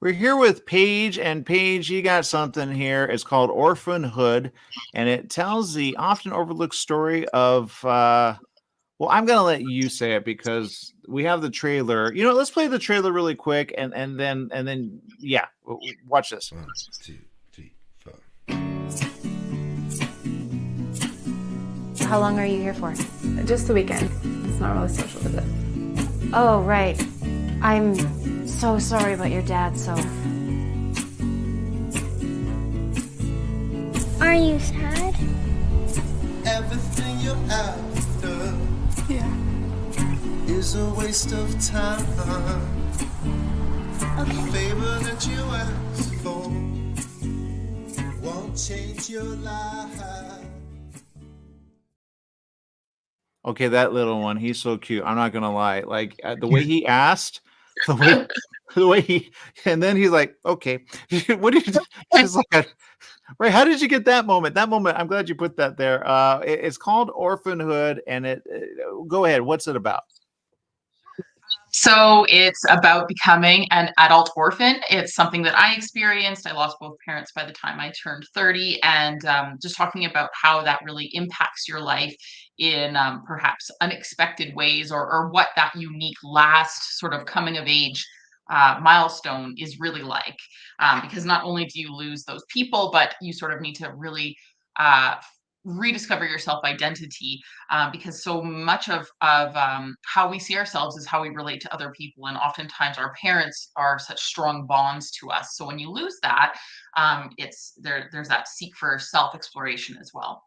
We're here with Paige, and Paige, you got something here. It's called Orphanhood, and it tells the often overlooked story of. Well, I'm gonna let you say it because we have the trailer. Let's play the trailer really quick, and then yeah, watch this. One, two, three, four. How long are you here for? Just the weekend. It's not really a social visit. Oh, right. I'm so sorry about your dad, so. Are you sad? Everything you're after is a waste of time. Okay. The favor that you ask for won't change your life. Okay, that little one, he's so cute. I'm not gonna lie. Like the way he asked, the way, the way he, and then he's like, "Okay, what did you?" She's like, "Right, how did you get that moment? That moment. I'm glad you put that there. It's called Orphanhood, and go ahead. What's it about? So it's about becoming an adult orphan. It's something that I experienced. I lost both parents by the time I turned 30, and just talking about how that really impacts your life in perhaps unexpected ways, or what that unique last sort of coming of age milestone is really like. Because not only do you lose those people, but you sort of need to really uh, rediscover your self identity, because so much of how we see ourselves is how we relate to other people, and oftentimes our parents are such strong bonds to us. So when you lose that, there's that seek for self exploration as well.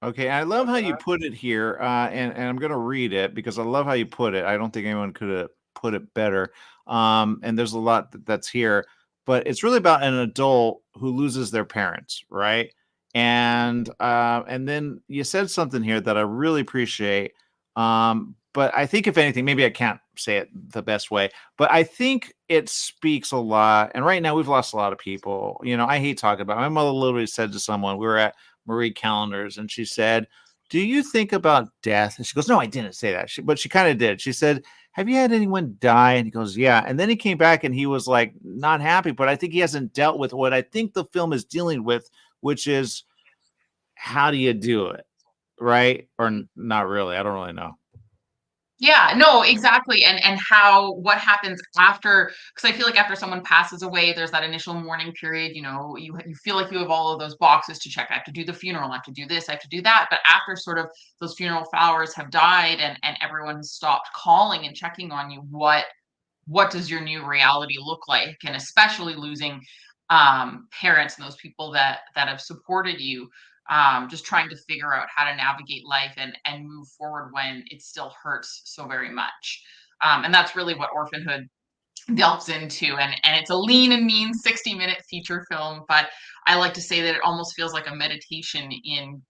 Okay, I love how you put it here, and I'm gonna read it because I love how you put it. I don't think anyone could have put it better. And there's a lot that's here, but it's really about an adult who loses their parents, right? And then you said something here that I really appreciate. But I think if anything, maybe I can't say it the best way, but I think it speaks a lot. And right now we've lost a lot of people. I hate talking about it. My mother literally said to someone, we were at Marie Callender's, and she said, "Do you think about death?" And she goes, "No, I didn't say that." But she kind of did. She said, "Have you had anyone die?" And he goes, "Yeah." And then he came back and he was like, not happy, but I think he hasn't dealt with what I think the film is dealing with, which is how do you do it? Right? Or not really. I don't really know. Yeah, no, exactly. And how what happens after, because I feel like after someone passes away, there's that initial mourning period. You feel like you have all of those boxes to check. I have to do the funeral, I have to do this, I have to do that. But after sort of those funeral flowers have died, and everyone has stopped calling and checking on you, what does your new reality look like? And especially losing parents and those people that have supported you, just trying to figure out how to navigate life and move forward when it still hurts so very much. And that's really what Orphanhood delves into. And it's a lean and mean 60-minute feature film, but I like to say that it almost feels like a meditation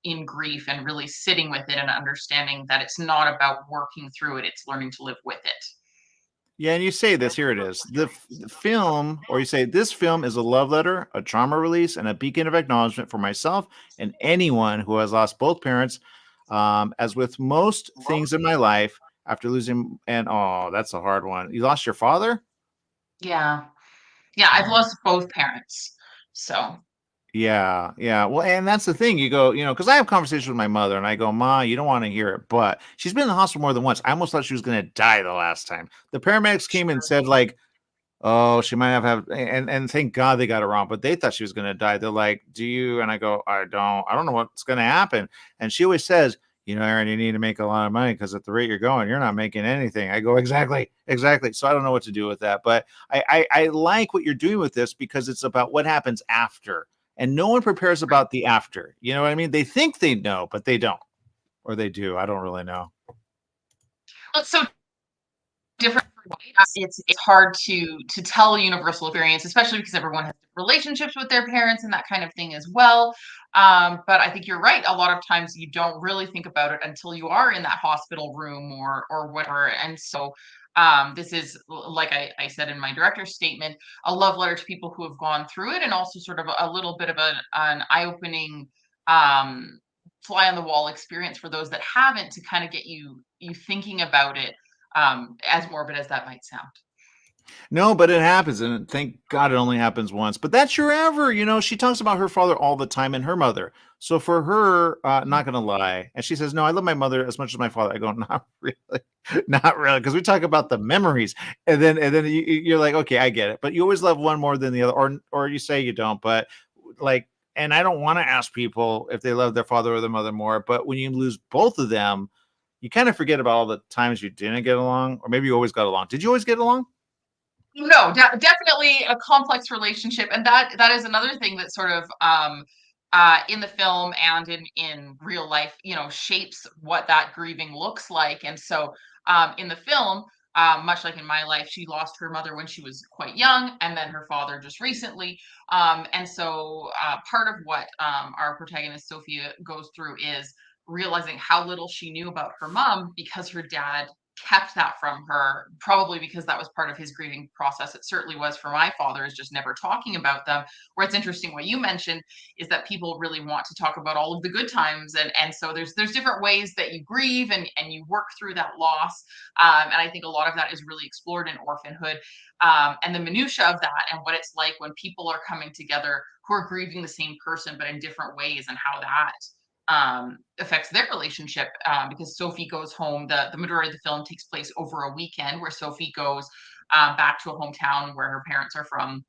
in grief, and really sitting with it and understanding that it's not about working through it, it's learning to live with it. Yeah, and you say this, here it is. The film, or you say, "This film is a love letter, a trauma release, and a beacon of acknowledgement for myself and anyone who has lost both parents. As with most things in my life, after losing," and oh, that's a hard one. You lost your father? Yeah. Yeah, I've lost both parents. So, Yeah, yeah. Well, and that's the thing. You go, because I have conversations with my mother, and I go, "Ma, you don't want to hear it," but she's been in the hospital more than once. I almost thought she was going to die the last time. The paramedics came and said, like, "Oh, she might have," and thank God they got it wrong, but they thought she was going to die. They're like, "Do you?" And I go, I don't know what's going to happen." And she always says, "Aaron, you need to make a lot of money because at the rate you're going, you're not making anything." I go, exactly, exactly. So I don't know what to do with that, but I like what you're doing with this because it's about what happens after, and no one prepares about the after. You know what I mean? They think they know, but they don't, or they do. I don't really know. well, it's so different for it's hard to tell a universal experience, especially because everyone has relationships with their parents and that kind of thing as well. But I think you're right. A lot of times you don't really think about it until you are in that hospital room or whatever. And so this is, like I said in my director's statement, a love letter to people who have gone through it, and also sort of a little bit of an eye-opening um, fly on the wall experience for those that haven't, to kind of get you thinking about it, as morbid as that might sound. No, but it happens, and thank God it only happens once. But that's your ever, she talks about her father all the time and her mother. So for her, not gonna lie, and she says, "No, I love my mother as much as my father." I go, "Not really, not really," because we talk about the memories, and then you're like, "Okay, I get it," but you always love one more than the other, or you say you don't, but like, and I don't want to ask people if they love their father or their mother more, but when you lose both of them, you kind of forget about all the times you didn't get along, or maybe you always got along. Did you always get along? No, definitely a complex relationship, and that is another thing that sort of in the film and in real life, shapes what that grieving looks like. And so in the film, much like in my life, she lost her mother when she was quite young, and then her father just recently. And so part of what our protagonist Sophia goes through is realizing how little she knew about her mom because her dad kept that from her, probably because that was part of his grieving process. It certainly was for my father, is just never talking about them. Where it's interesting what you mentioned is that people really want to talk about all of the good times, and so there's different ways that you grieve and you work through that loss. And I think a lot of that is really explored in Orphanhood, and the minutia of that, and what it's like when people are coming together who are grieving the same person but in different ways, and how that affects their relationship, because Sophie goes home. The majority of the film takes place over a weekend, where Sophie goes back to a hometown where her parents are from,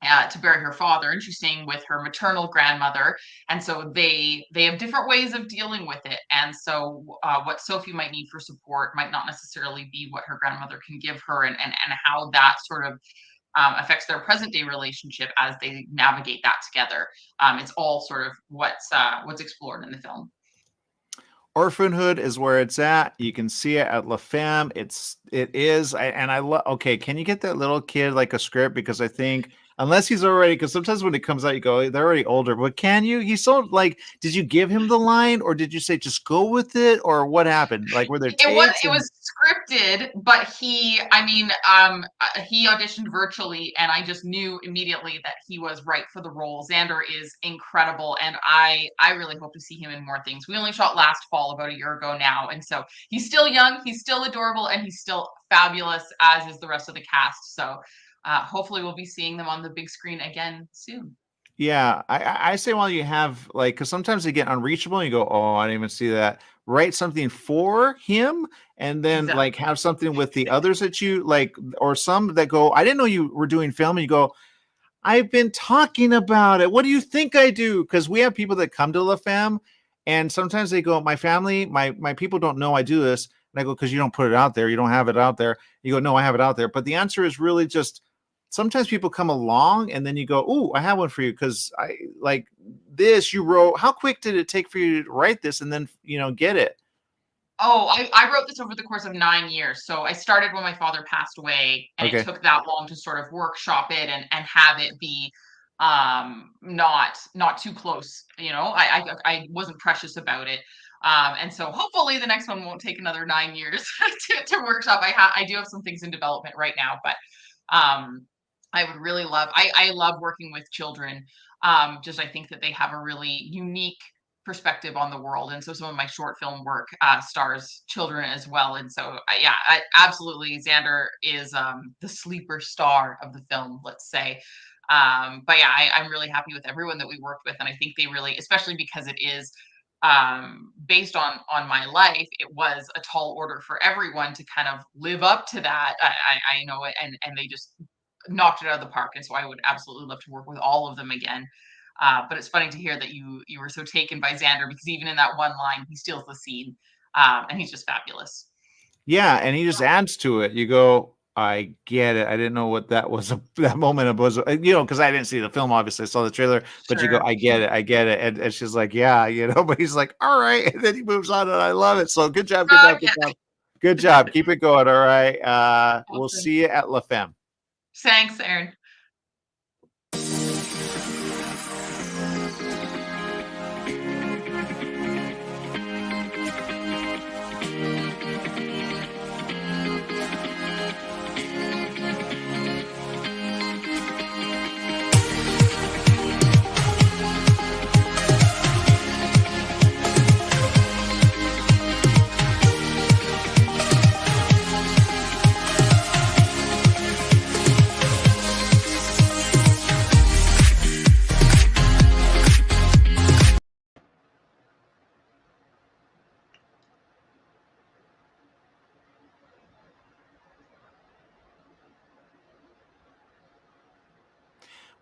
to bury her father, and she's staying with her maternal grandmother. And so they have different ways of dealing with it. And so what Sophie might need for support might not necessarily be what her grandmother can give her, and how that sort of affects their present day relationship as they navigate that together. It's all sort of what's explored in the film. Orphanhood is where it's at. You can see it at LaFemme. It is, and I love. Okay, can you get that little kid like a script? Because I think unless he's already, because sometimes when it comes out, you go, they're already older. But can you? He's so like, did you give him the line, or did you say just go with it, or what happened? Like, were there takes? It was scripted, but he auditioned virtually, and I just knew immediately that he was right for the role. Xander is incredible, and I really hope to see him in more things. We only shot last fall, about a year ago now, and so he's still young, he's still adorable, and he's still fabulous, as is the rest of the cast. So hopefully we'll be seeing them on the big screen again soon. Yeah, I say while you have like, because sometimes they get unreachable, and you go, oh, I didn't even see that. Write something for him, and then Exactly. like have something with the others that you like, or some that go, I didn't know you were doing film, and you go, I've been talking about it. What do you think I do? Because we have people that come to La Femme, and sometimes they go, my family, my people don't know I do this, and I go, because you don't put it out there, you don't have it out there. You go, no, I have it out there. But the answer is really just, sometimes people come along and then you go, oh, I have one for you because I like this. You wrote, how quick did it take for you to write this and then, get it? Oh, I wrote this over the course of 9 years. So I started when my father passed away, and Okay. it took that long to sort of workshop it and have it be not too close. I wasn't precious about it. And so hopefully the next one won't take another 9 years to workshop. I do have some things in development right now, but I would really love, I love working with children. Just I think that they have a really unique perspective on the world, and so some of my short film work stars children as well. And so absolutely, Xander is the sleeper star of the film, let's say. But yeah, I'm really happy with everyone that we worked with, and I think they really, especially because it is based on my life, it was a tall order for everyone to kind of live up to that. I know it, and they just knocked it out of the park. And so I would absolutely love to work with all of them again. But it's funny to hear that you were so taken by Xander, because even in that one line, he steals the scene, and he's just fabulous. Yeah, and he just adds to it. You go, I get it. I didn't know what that was. That moment was, because I didn't see the film. Obviously, I saw the trailer, but you go, Sure. I get it. I get it. And she's like, yeah, but he's like, all right. And then he moves on, and I love it. So good job. Good job. Good job. Good job. Keep it going. All right. We'll Awesome. see you at La Femme. Thanks, Aaron.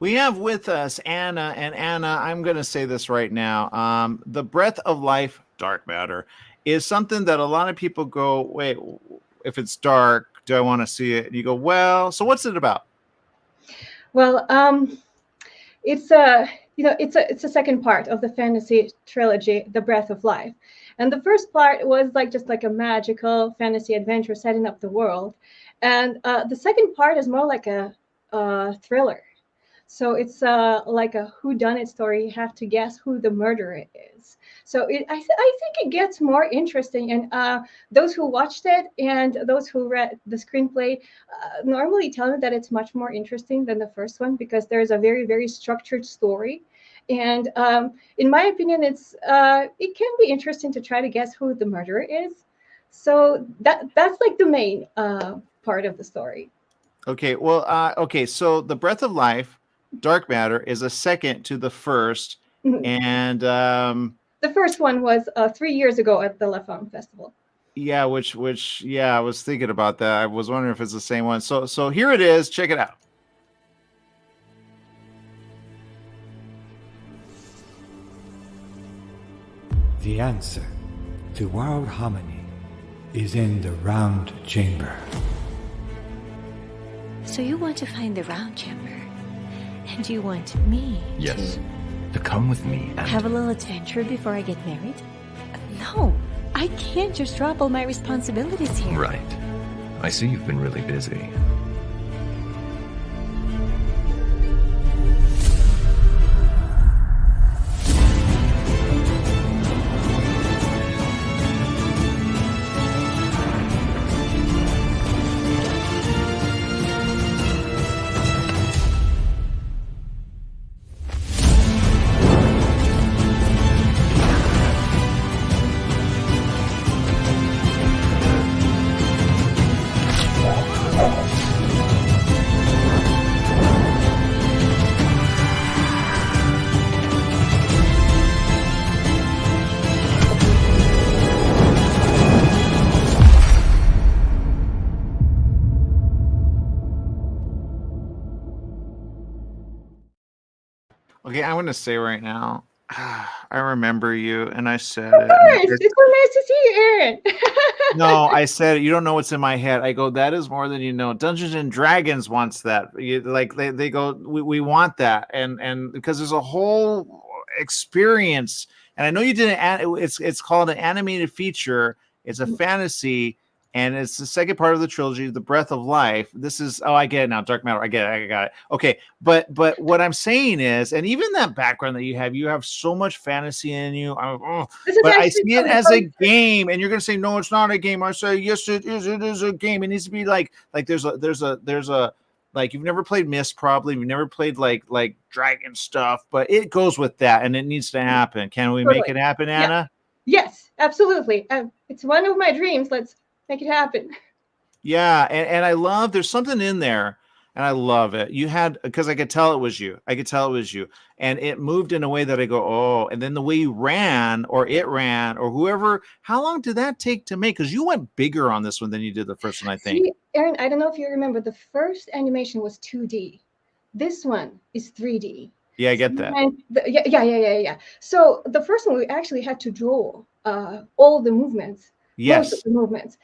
We have with us Anna, and Anna, I'm going to say this right now. The Breath of Life dark matter is something that a lot of people go, wait, if it's dark, do I want to see it? And you go, well, so what's it about? Well, it's a it's a second part of the fantasy trilogy, The Breath of Life, and the first part was like just like a magical fantasy adventure setting up the world, and the second part is more like a thriller. So it's like a whodunit story. You have to guess who the murderer is. So I think it gets more interesting. And those who watched it and those who read the screenplay normally tell me that it's much more interesting than the first one because there's a very, very structured story. And in my opinion, it can be interesting to try to guess who the murderer is. So that's like the main part of the story. Okay, well, okay, so The Breath of Life dark matter is a second to the first, Mhm. and The first one was 3 years ago at the LAFemme Festival. yeah, which yeah, I was thinking about that. I was wondering if it's the same one. So here it is. Check it out. The answer to world harmony is in the round chamber. So you want to find the round chamber, and you want me Yes. To come with me to and have a little adventure before I get married? No, I can't just drop all my responsibilities here. Right. I see you've been really busy. Okay, I'm going to say right now, I remember you, and I said Of it. course, it's so nice to see you, Aaron. No, I said it. You don't know what's in my head. I go, that is more than you know. Dungeons and Dragons wants that. Like they go, we want that, and because there's a whole experience. And I know you didn't. It's called an animated feature. It's a fantasy, and it's the second part of the trilogy, The Breath of Life. This is I get it now. Dark matter. I get it. I got it. Okay, but what I'm saying is, and even that background that you have so much fantasy in you. This is But I actually see it from as the a game, and you're gonna say no, it's not a game. I say yes, it is. It is a game. It needs to be like there's a like you've never played Myst, probably you've never played like dragon stuff, but it goes with that, and it needs to happen. Can we make it happen, Yeah. Anna? Yes, absolutely. It's one of my dreams. Let's make it happen. Yeah, and I love there's something in there, and I love it. You had because I could tell it was you. I could tell it was you, and it moved in a way that I go, oh, and then the way you ran, or it ran, or whoever. How long did that take to make? Because you went bigger on this one than you did the first one, I think. See, Aaron, I don't know if you remember, the first animation was 2D. This one is 3D. Yeah, I get that. And yeah. So the first one, we actually had to draw all the movements, most of Yes. the movements.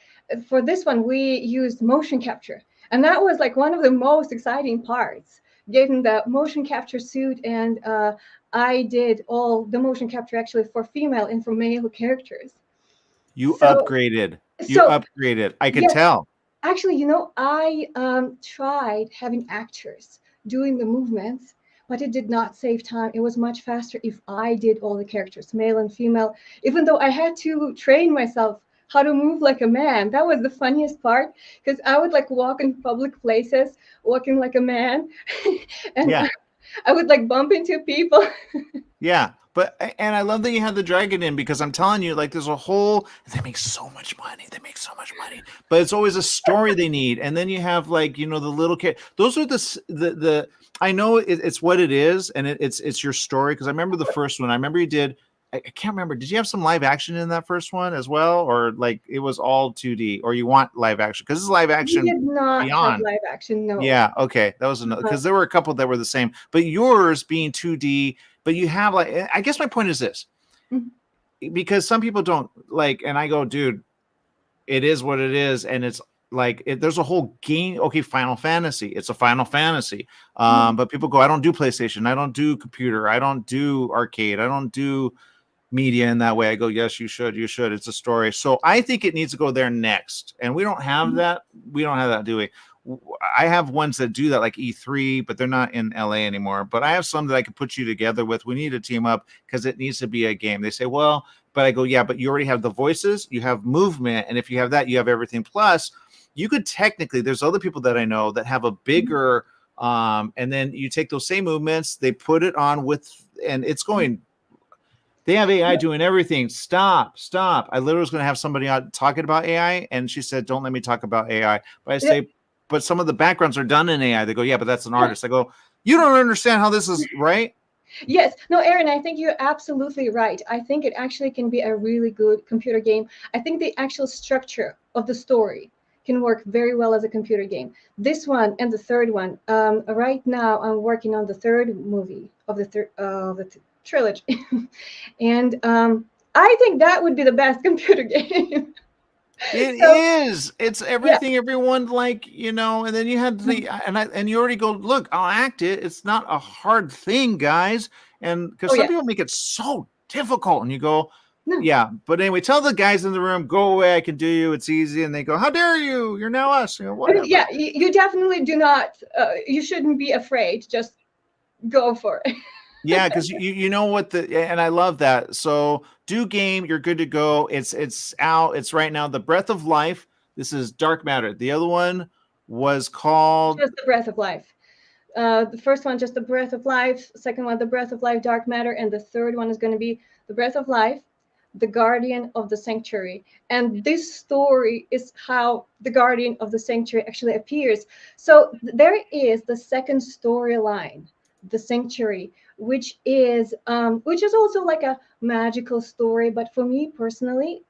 For this one, we used motion capture. And that was like one of the most exciting parts, getting the motion capture suit. And I did all the motion capture actually for female and for male characters. You So- upgraded. You so- upgraded. I could Yes. tell. Actually, I tried having actors doing the movements, but it did not save time. It was much faster if I did all the characters, male and female, even though I had to train myself how to move like a man. That was the funniest part because I would like walk in public places, walking like a man, and Yeah. I would like bump into people. Yeah. And I love that you had the dragon in because I'm telling you, like, there's a whole they make so much money. They make so much money, but it's always a story they need. And then you have like the little kid. Those are the I know it's what it is, and it's your story because I remember the first one. I remember you did I can't remember. Did you have some live action in that first one as well, or like it was all 2D, or you want live action? Because this is live We action did not have beyond. live action, no. Yeah, okay, that was another, because there were a couple that were the same, but yours being 2D, but you have like, I guess my point is this, because some people don't like, and I go, dude, it is what it is, and it's like there's a whole game. Okay, Final Fantasy, it's a Final Fantasy, but people go, I don't do PlayStation, I don't do computer, I don't do arcade, I don't do media in that way. I go, yes, you should. It's a story. So I think it needs to go there next. And we don't have that. We don't have that, do we? I have ones that do that, like E3, but they're not in LA anymore. But I have some that I could put you together with. We need to team up because it needs to be a game. They say, well, but I go, yeah, but you already have the voices, you have movement. And if you have that, you have everything. Plus, you could technically, there's other people that I know that have a bigger, and then you take those same movements, they put it on with, and it's going. They have AI doing everything. Stop. I literally was going to have somebody out talking about AI, and she said, don't let me talk about AI. But I say, but some of the backgrounds are done in AI. They go, yeah, but that's an artist. I go, you don't understand how this is, right? Yes. No, Aaron, I think you're absolutely right. I think it actually can be a really good computer game. I think the actual structure of the story can work very well as a computer game. This one and the third one. Right now, I'm working on the third movie of the trilogy, and I think that would be the best computer game. It is. It's everything everyone like, you know, and then you had the and you already go, look, I'll act it. It's not a hard thing, guys. And because some people make it so difficult, and you go, yeah. But anyway, tell the guys in the room, go away, I can do you. It's easy. And they go, how dare you? You're now us. You know, whatever. Yeah, you definitely do not. You shouldn't be afraid. Just go for it. Yeah, because you know what and I love that. So do game, you're good to go. It's out. It's right now. The Breath of Life. This is Dark Matter. The other one was called just the Breath of Life. The first one, just the Breath of Life. Second one, the Breath of Life, Dark Matter, and the third one is going to be the Breath of Life, the Guardian of the Sanctuary. And this story is how the Guardian of the Sanctuary actually appears. So there is the second storyline, the Sanctuary, which is also like a magical story. But for me personally,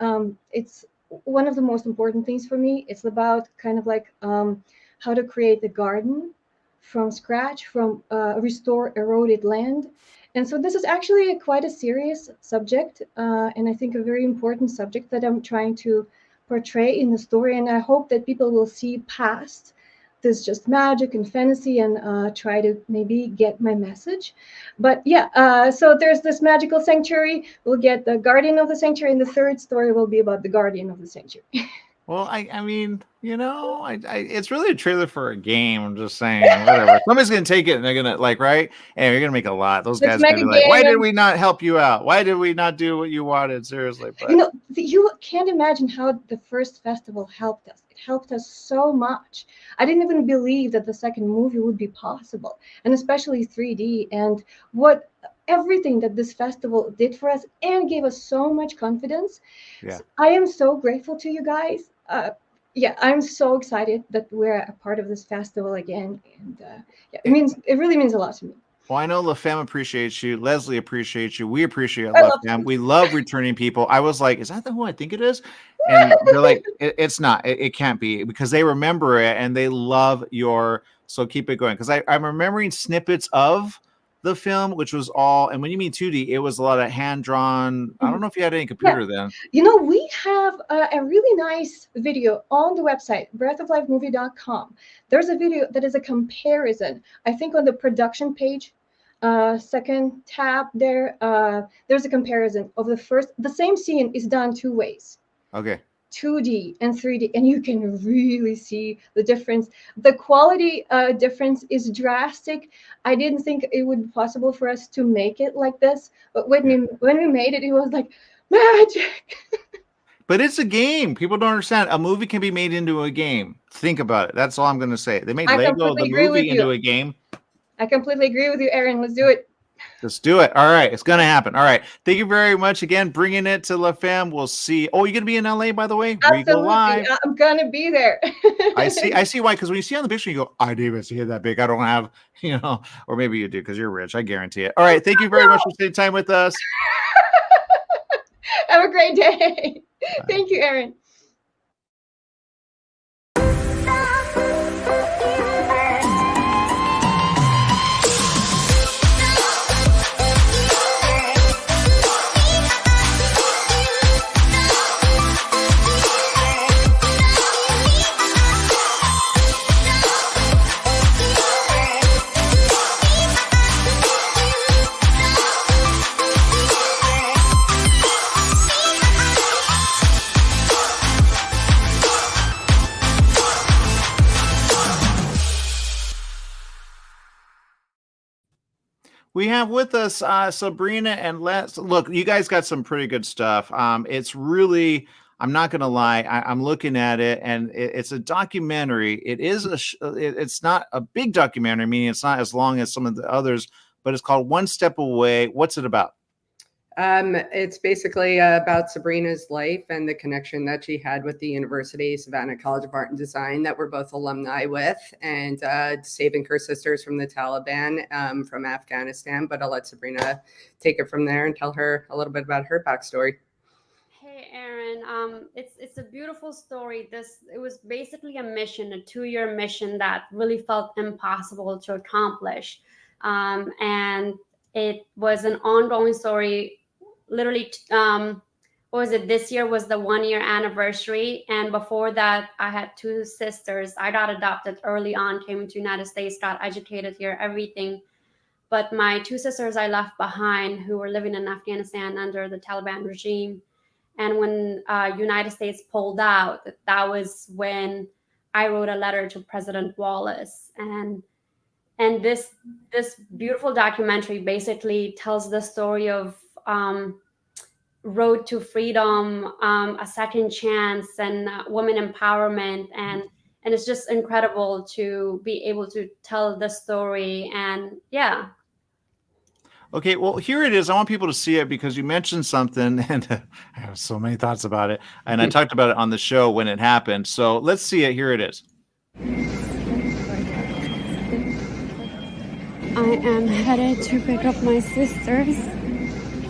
it's one of the most important things for me. It's about kind of like how to create the garden from scratch, from restore eroded land. And so this is actually quite a serious subject, and I think a very important subject that I'm trying to portray in the story. And I hope that people will see past this just magic and fantasy and try to maybe get my message. But yeah, so there's this magical sanctuary. We'll get the Guardian of the Sanctuary, and the third story will be about the Guardian of the Sanctuary. Well, I mean, you know, it's really a trailer for a game. I'm just saying, whatever. Somebody's gonna take it and they're gonna like, right? And you're gonna make a lot. Those guys are gonna be like, why did we not help you out? Why did we not do what you wanted? Seriously, but you know, you can't imagine how the first festival helped us. It helped us so much. I didn't even believe that the second movie would be possible, and especially 3D. And what everything that this festival did for us and gave us so much confidence. Yeah, so I am so grateful to you guys. Yeah, I'm so excited that we're a part of this festival again, and yeah, it really means a lot to me. Well, I know LaFemme appreciates you. Leslie appreciates you. We appreciate LaFemme. We love returning people. I was like, is that who I think it is? And they're like, it's not. It can't be, because they remember it and they love your. So keep it going, because I'm remembering snippets of the film, which was all, and when you mean 2D, it was a lot of hand-drawn. I don't know if you had any computer then. You know, we have a really nice video on the website, breathoflifemovie.com. There's a video that is a comparison. I think on the production page, second tab there, there's a comparison of the same scene is done two ways. Okay. 2D and 3D, and you can really see the difference. The quality difference is drastic. I didn't think it would be possible for us to make it like this, but when we made it, it was like magic. But it's a game. People don't understand. A movie can be made into a game. Think about it. That's all I'm going to say. They made Lego the movie into a game. I completely agree with you, Aaron. Let's do it. Let's do it. All right. It's going to happen. All right. Thank you very much again. Bringing it to LaFemme. We'll see. Oh, you're going to be in LA, by the way? Absolutely. Live. I'm going to be there. I see why. Because when you see on the picture, you go, I didn't even see it that big. I don't have, you know, or maybe you do because you're rich. I guarantee it. All right. Thank you very much for spending time with us. Have a great day. Thank you, Erin. We have with us Sabrina and Les. Look, you guys got some pretty good stuff. It's really, I'm not going to lie, I'm looking at it, and it's a documentary. It is it's not a big documentary, meaning it's not as long as some of the others, but it's called One Step Away. What's it about? It's basically about Sabrina's life and the connection that she had with the University of Savannah College of Art and Design that we're both alumni with, and saving her sisters from the Taliban from Afghanistan. But I'll let Sabrina take it from there and tell her a little bit about her backstory. Hey, Erin. It's a beautiful story. It was basically a mission, a 2-year mission that really felt impossible to accomplish, and it was an ongoing story. Literally, what was it? This year was the 1-year anniversary. And before that, I had 2 sisters. I got adopted early on, came to the United States, got educated here, everything. But my 2 sisters I left behind who were living in Afghanistan under the Taliban regime. And when United States pulled out, that was when I wrote a letter to President Wallace. And this beautiful documentary basically tells the story of road to freedom, a second chance, and women empowerment, and it's just incredible to be able to tell the story. And yeah. Okay, well, here it is. I want people to see it because you mentioned something, and I have so many thoughts about it, and I talked about it on the show when it happened. So let's see it. Here it is. I am headed to pick up my sisters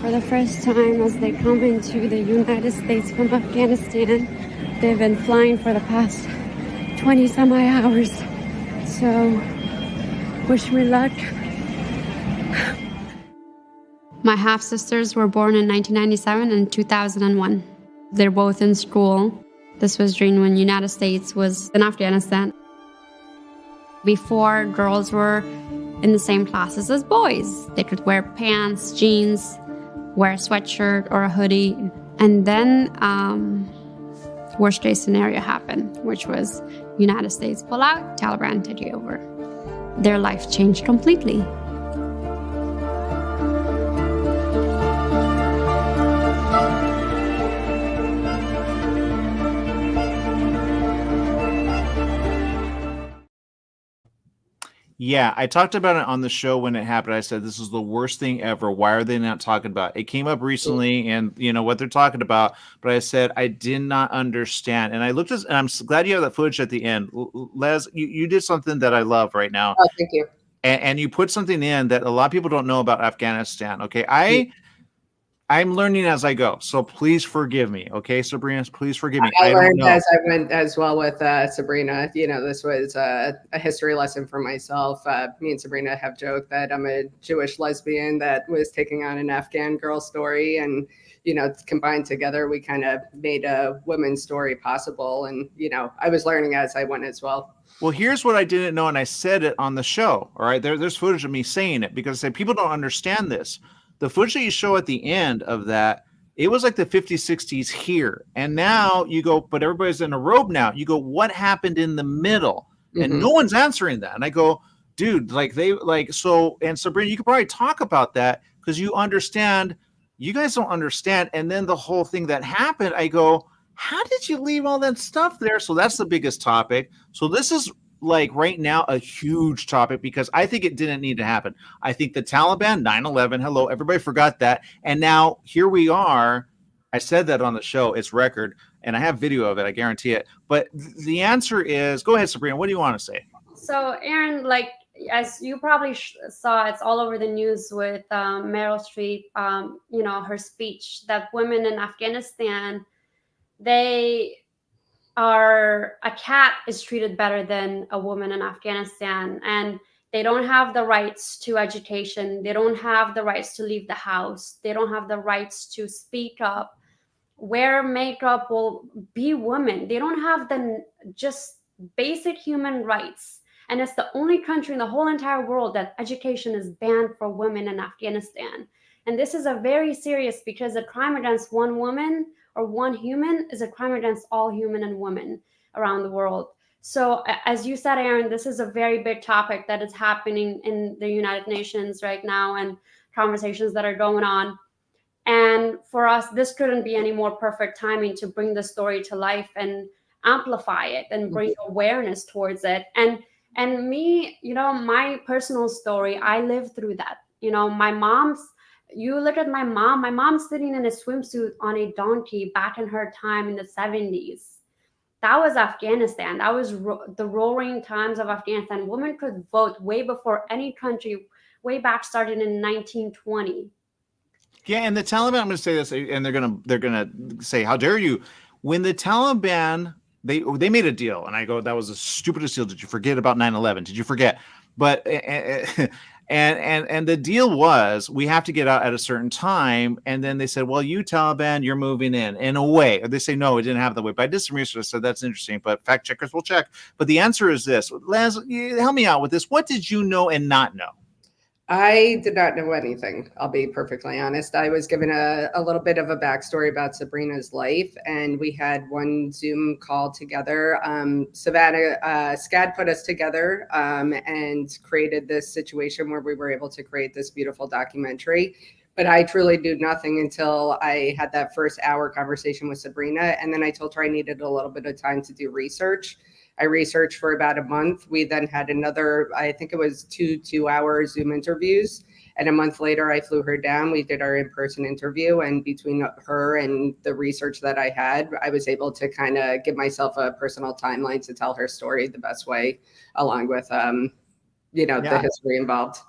for the first time as they come into the United States from Afghanistan. They've been flying for the past 20 some odd hours. So wish me luck. My half sisters were born in 1997 and 2001. They're both in school. This was during when United States was in Afghanistan. Before, girls were in the same classes as boys. They could wear pants, jeans, wear a sweatshirt or a hoodie. And then worst case scenario happened, which was United States pull out, Taliban take over. Their life changed completely. Yeah, I talked about it on the show when it happened. I said, this is the worst thing ever. Why are they not talking about it? It came up recently and you know what they're talking about, but I said, I did not understand. And I looked at, and I'm glad you have that footage at the end. Les, you did something that I love right now. Oh, thank you. And you put something in that a lot of people don't know about Afghanistan. Okay. I'm learning as I go, so please forgive me. Okay, Sabrina, please forgive me. I learned as I went as well with Sabrina. You know, this was a history lesson for myself. Me and Sabrina have joked that I'm a Jewish lesbian that was taking on an Afghan girl story, and you know, combined together, we kind of made a women's story possible. And you know, I was learning as I went as well. Well, here's what I didn't know, and I said it on the show. All right, there's footage of me saying it because I said people don't understand this. The footage that you show at the end of that, it was like the 50s, 60s here. And now you go, but everybody's in a robe now. You go, what happened in the middle? And no one's answering that. And I go, dude, so, and Sabrina, you could probably talk about that because you understand, you guys don't understand. And then the whole thing that happened, I go, how did you leave all that stuff there? So that's the biggest topic. So this is like right now a huge topic because I think it didn't need to happen. I think the Taliban, 9/11, hello, everybody forgot that. And now here we are. I said that on the show, it's record, and I have video of it, I guarantee it. But the answer is, go ahead, Sabrina, what do you want to say? So Erin, like as you probably saw, it's all over the news with Meryl Streep, her speech that women in Afghanistan, they a cat is treated better than a woman in Afghanistan, and they don't have the rights to education. They don't have the rights to leave the house. They don't have the rights to speak up, wear makeup, will be women. They don't have the just basic human rights. And it's the only country in the whole entire world that education is banned for women in Afghanistan. And this is a very serious, because a crime against one woman or one human is a crime against all human and women around the world. So as you said, Aaron, this is a very big topic that is happening in the United Nations right now, and conversations that are going on. And for us, this couldn't be any more perfect timing to bring the story to life and amplify it and bring awareness towards it. And me, my personal story, I lived through that. You look at my mom's sitting in a swimsuit on a donkey back in her time in the 70s. That was Afghanistan. That was the roaring times of Afghanistan. Women could vote way before any country, way back started in 1920. Yeah, and the Taliban, I'm going to say this, and they're gonna say, "How dare you?" When the Taliban, they made a deal, and I go, "That was the stupidest deal. Did you forget about 9/11? Did you forget?" But and the deal was, we have to get out at a certain time, and then they said, "Well, you Taliban, you're moving in a way." Or they say, "No, it didn't have that way." But I did some research, so that's interesting. But fact checkers will check. But the answer is this, Les, help me out with this. What did you know and not know? I did not know anything. I'll be perfectly honest. I was given a little bit of a backstory about Sabrina's life, and we had one Zoom call together. Savannah, SCAD put us together and created this situation where we were able to create this beautiful documentary. But I truly knew nothing until I had that first hour conversation with Sabrina. And then I told her I needed a little bit of time to do research. I researched for about a month. We then had another, I think it was two-hour Zoom interviews. And a month later, I flew her down. We did our in-person interview. And between her and the research that I had, I was able to kind of give myself a personal timeline to tell her story the best way, along with, the history involved.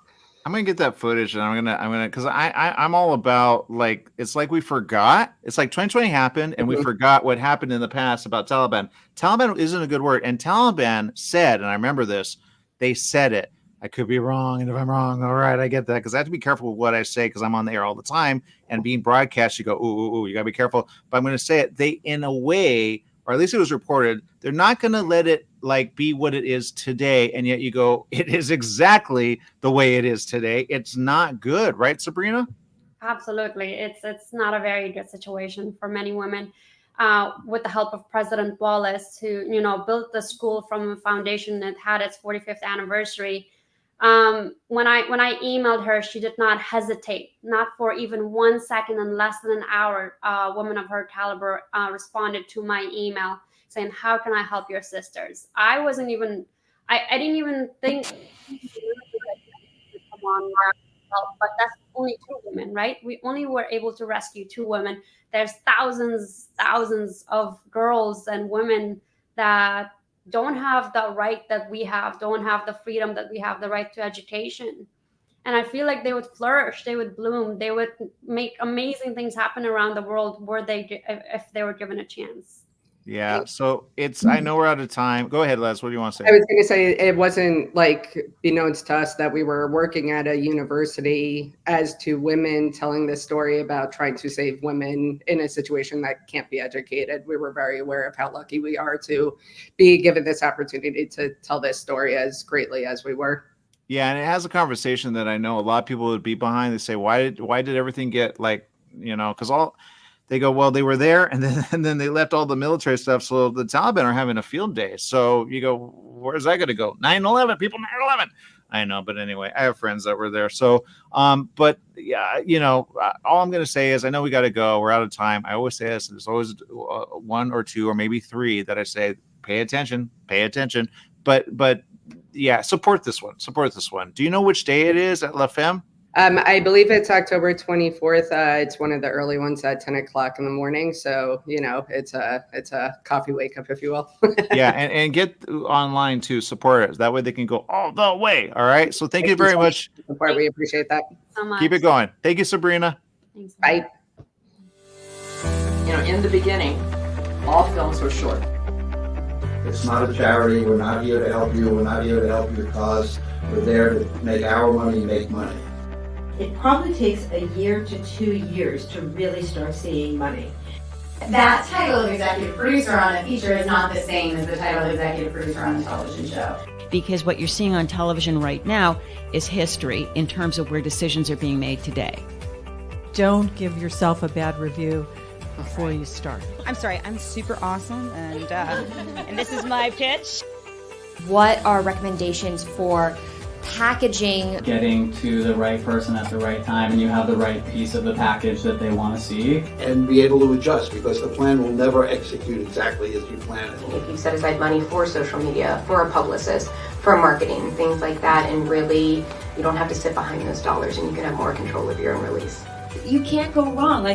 I'm gonna get that footage, and I'm gonna, because I'm all about, like, it's like we forgot. It's like 2020 happened, and we forgot what happened in the past about Taliban. Taliban isn't a good word, and Taliban said, and I remember this, they said it. I could be wrong, and if I'm wrong, all right, I get that, because I have to be careful with what I say, because I'm on the air all the time, and being broadcast, you go, ooh, you gotta be careful. But I'm gonna say it. They, in a way, or at least it was reported, they're not gonna let it like be what it is today, and yet you go, it is exactly the way it is today. It's not good, right, Sabrina? Absolutely. It's not a very good situation for many women. With the help of President Wallace, who built the school from a foundation that had its 45th anniversary. When I emailed her, she did not hesitate, not for even 1 second. In less than an hour, a woman of her caliber responded to my email saying, "How can I help your sisters?" I didn't even think come on, but that's only 2 women, right? We only were able to rescue 2 women. There's thousands of girls and women that don't have the right that we have, don't have the freedom that we have, the right to education. And I feel like they would flourish, they would bloom, they would make amazing things happen around the world if they were given a chance. Yeah, so I know we're out of time. Go ahead, Les. What do you want to say? I was going to say, it wasn't like beknownst to us that we were working at a university as 2 women telling this story about trying to save women in a situation that can't be educated. We were very aware of how lucky we are to be given this opportunity to tell this story as greatly as we were. Yeah, and it has a conversation that I know a lot of people would be behind. They say, why did everything get because they go, well, they were there, and then they left all the military stuff, so the Taliban are having a field day. So you go, where's that going to go? 9/11, people, 9/11. I know, but anyway, I have friends that were there. So, but yeah, all I'm going to say is, I know we got to go. We're out of time. I always say this. There's always 1 or 2 or maybe 3 that I say, pay attention. But yeah, support this one. Do you know which day it is at LAFemme? I believe it's October 24th. It's one of the early ones at 10 o'clock in the morning. So, you know, it's a coffee wake up, if you will. Yeah, and get online to support it. That way they can go all the way. All right. So thank you very much. Support. We appreciate that. So much. Keep it going. Thank you, Sabrina. Thanks. Bye. You know, in the beginning, all films were short. It's not a charity. We're not here to help you. We're not here to help your cause. We're there to make our money make money. It probably takes a year to 2 years to really start seeing money. That title of executive producer on a feature is not the same as the title of executive producer on a television show. Because what you're seeing on television right now is history in terms of where decisions are being made today. Don't give yourself a bad review before you start. I'm sorry, I'm super awesome, and this is my pitch. What are recommendations for packaging? Getting to the right person at the right time, and you have the right piece of the package that they want to see. And be able to adjust, because the plan will never execute exactly as you plan it. If you set aside money for social media, for a publicist, for marketing, things like that, and really you don't have to sit behind those dollars and you can have more control of your own release. You can't go wrong.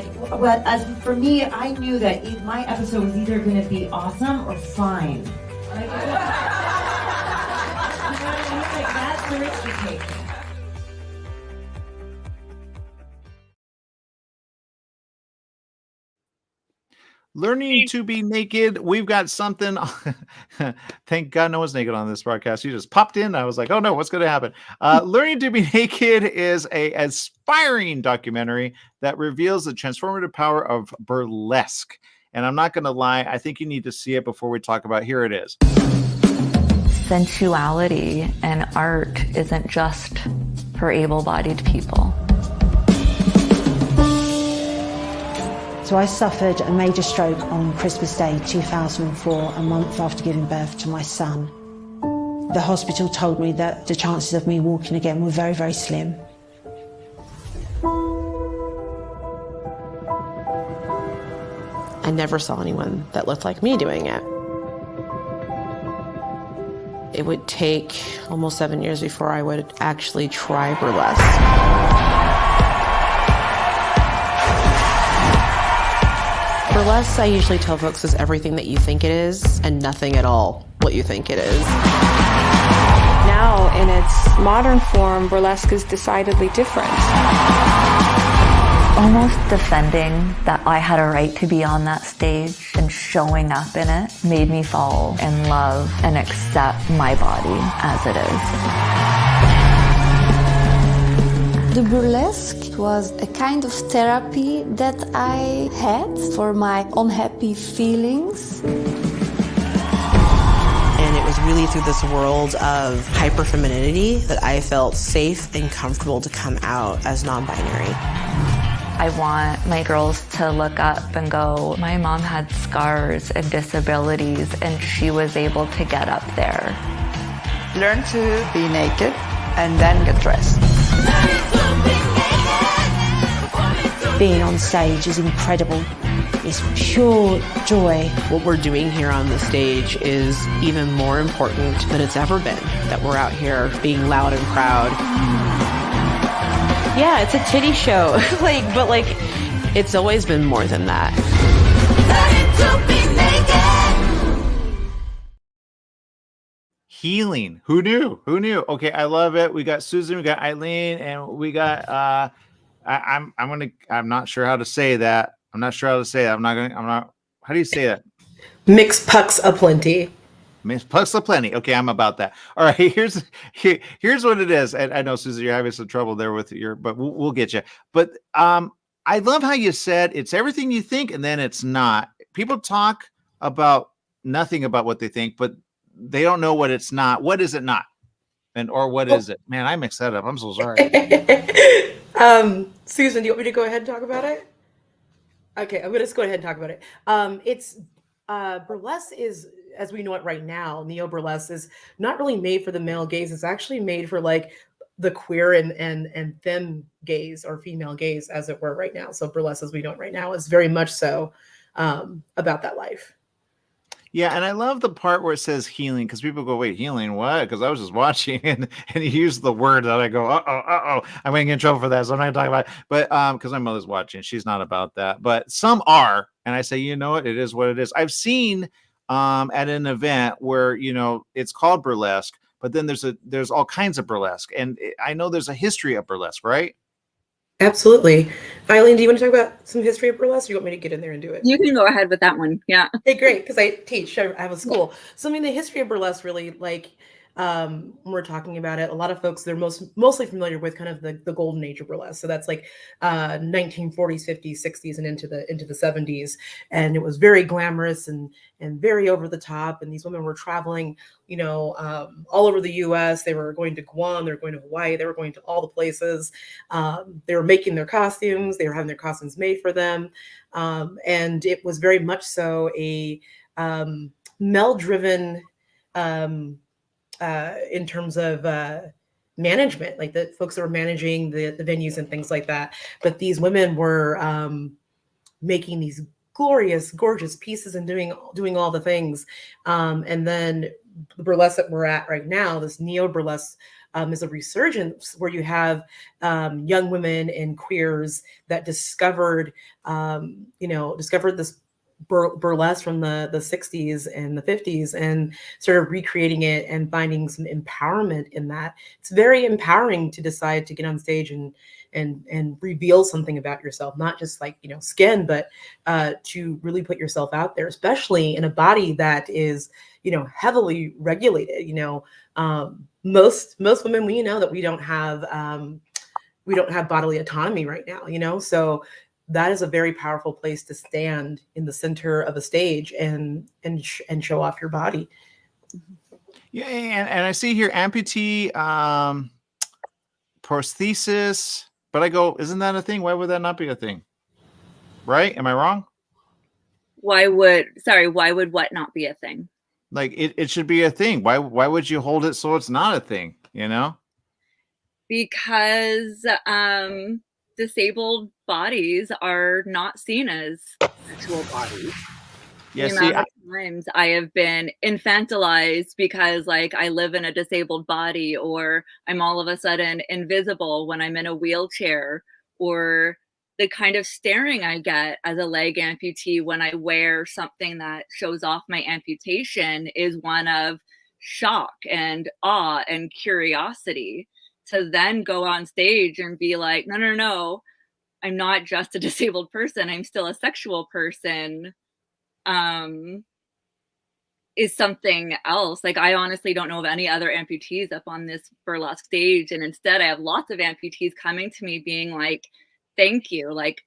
For me, I knew that my episode was either going to be awesome or fine. That's the risk you take. Learning to be naked. We've got something. Thank God no one's naked on this broadcast. You just popped in. I was like, oh no, what's going to happen? Learning to be Naked is a aspiring documentary that reveals the transformative power of burlesque. And I'm not going to lie, I think you need to see it before we talk about. Here it is. Sensuality and art isn't just for able-bodied people. So I suffered a major stroke on Christmas Day 2004, a month after giving birth to my son. The hospital told me that the chances of me walking again were very, very slim. I never saw anyone that looked like me doing it. It would take almost 7 years before I would actually try burlesque. Burlesque, I usually tell folks, is everything that you think it is and nothing at all what you think it is. Now, in its modern form, burlesque is decidedly different. Almost defending that I had a right to be on that stage and showing up in it made me fall in love and accept my body as it is. The burlesque was a kind of therapy that I had for my unhappy feelings. And it was really through this world of hyperfemininity that I felt safe and comfortable to come out as non-binary. I want my girls to look up and go, my mom had scars and disabilities and she was able to get up there. Learn to be naked and then get dressed. Being on stage is incredible. It's pure joy. What we're doing here on the stage is even more important than it's ever been, that we're out here being loud and proud. Yeah, it's a titty show, but it's always been more than that. Healing. Who knew? Who knew? Okay, I love it. We got Susan, we got Eileen, and we got I'm not sure how to say that. I'm not sure how to say that. How do you say that? Mixed pucks aplenty. Mixed pucks aplenty. Okay, I'm about that. All right, here's what it is. And I know, Susan, you're having some trouble there with but we'll get you. But I love how you said it's everything you think and then it's not. People talk about nothing about what they think, but they don't know what it's not. What is it not? Or what is it? Man, I mixed that up. I'm so sorry. Susan, do you want me to go ahead and talk about it? Okay, I'm going to just go ahead and talk about it. It's burlesque is, as we know it right now, neo-burlesque is not really made for the male gaze. It's actually made for the queer and femme gaze, or female gaze, as it were, right now. So burlesque, as we know it right now, is very much so about that life. Yeah, and I love the part where it says healing because people go, "Wait, healing what?" Because I was just watching and he used the word that I go, I'm going to get in trouble for that, so I'm not going to talk about it. But because my mother's watching, she's not about that. But some are, and I say, you know what? It is what it is. I've seen at an event where it's called burlesque, but then there's all kinds of burlesque, and I know there's a history of burlesque, right? Absolutely. Eileen, do you want to talk about some history of burlesque, or you want me to get in there and do it? You can go ahead with that one. Yeah. Hey, great, because I teach. I have a school. So I mean, the history of burlesque really, like, when we're talking about it, a lot of folks, they're mostly familiar with kind of the golden age of burlesque. So that's like 1940s, 50s, 60s, and into the 70s. And it was very glamorous and very over the top. And these women were traveling, all over the U.S. They were going to Guam, they were going to Hawaii, they were going to all the places. They were making their costumes, they were having their costumes made for them. And it was very much so a male-driven in terms of management, like the folks that were managing the venues and things like that. But these women were making these glorious, gorgeous pieces and doing all the things. And then the burlesque that we're at right now, this neo-burlesque, is a resurgence where you have young women and queers that discovered this burlesque from the 60s and the 50s and sort of recreating it and finding some empowerment in that. It's very empowering to decide to get on stage and reveal something about yourself, not just like, skin, but to really put yourself out there, especially in a body that is, heavily regulated. Most women, we know that we don't have bodily autonomy right now, so that is a very powerful place to stand in the center of a stage and show off your body. Yeah, and I see here amputee prosthesis, but I go, isn't that a thing? Why would that not be a thing? Right? Am I wrong? Why would what not be a thing? Like it should be a thing. Why would you hold it so it's not a thing? Because disabled bodies are not seen as sexual bodies. Yeah, the amount of times I have been infantilized because like I live in a disabled body, or I'm all of a sudden invisible when I'm in a wheelchair, or the kind of staring I get as a leg amputee when I wear something that shows off my amputation is one of shock and awe and curiosity. To then go on stage and be like, no, I'm not just a disabled person, I'm still a sexual person, is something else. Like, I honestly don't know of any other amputees up on this burlesque stage. And instead I have lots of amputees coming to me being like, thank you. Like,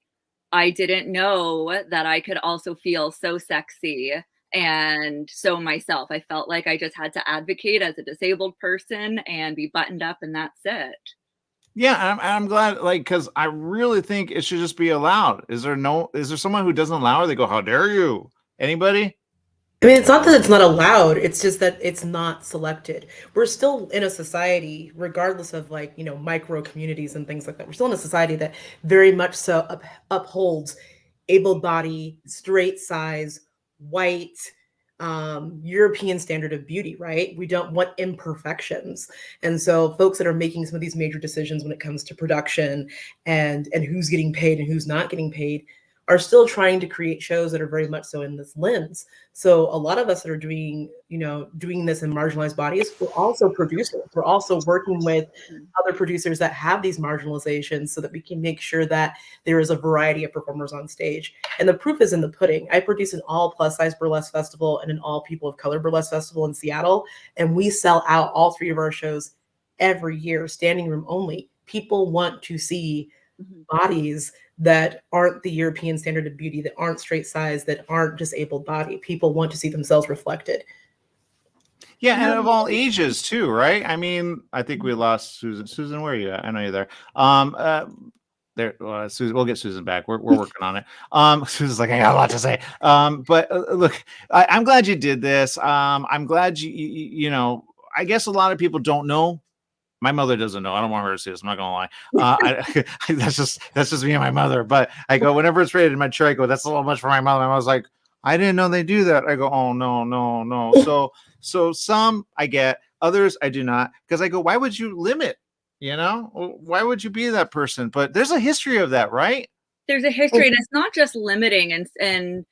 I didn't know that I could also feel so sexy and so myself. I felt like I just had to advocate as a disabled person and be buttoned up, and that's it. Yeah, I'm glad, like, because I really think it should just be allowed. Is there someone who doesn't allow it? They go, how dare you? Anybody? I mean, it's not that it's not allowed, it's just that it's not selected. We're still in a society, regardless of like, micro communities and things like that. We're still in a society that very much so upholds able body, straight size, white, European standard of beauty, right? We don't want imperfections. And so folks that are making some of these major decisions when it comes to production and who's getting paid and who's not getting paid are still trying to create shows that are very much so in this lens. So a lot of us that are doing this in marginalized bodies, we're also producers. We're also working with other producers that have these marginalizations so that we can make sure that there is a variety of performers on stage. And the proof is in the pudding. I produce an all plus size burlesque festival and an all people of color burlesque festival in Seattle. And we sell out all 3 of our shows every year, standing room only. People want to see bodies that aren't the European standard of beauty, that aren't straight size, that aren't disabled body. People want to see themselves reflected. Yeah, and of all ages too, right? I mean, I think we lost Susan. Susan, where are you at? I know you're there. Susan, we'll get Susan back. We're working on it. Susan's like, I got a lot to say. But look, I'm glad you did this. I'm glad you I guess a lot of people don't know. My mother doesn't know. I don't want her to see this. I'm not gonna lie. That's just me and my mother. But I go, whenever it's rated in my chair, I go, that's a little much for my mother. And I was like, I didn't know they do that. I go, oh no, no, no. So some I get, others I do not, because I go, why would you limit? You know, why would you be that person? But there's a history of that, right? There's a history, and it's not just limiting and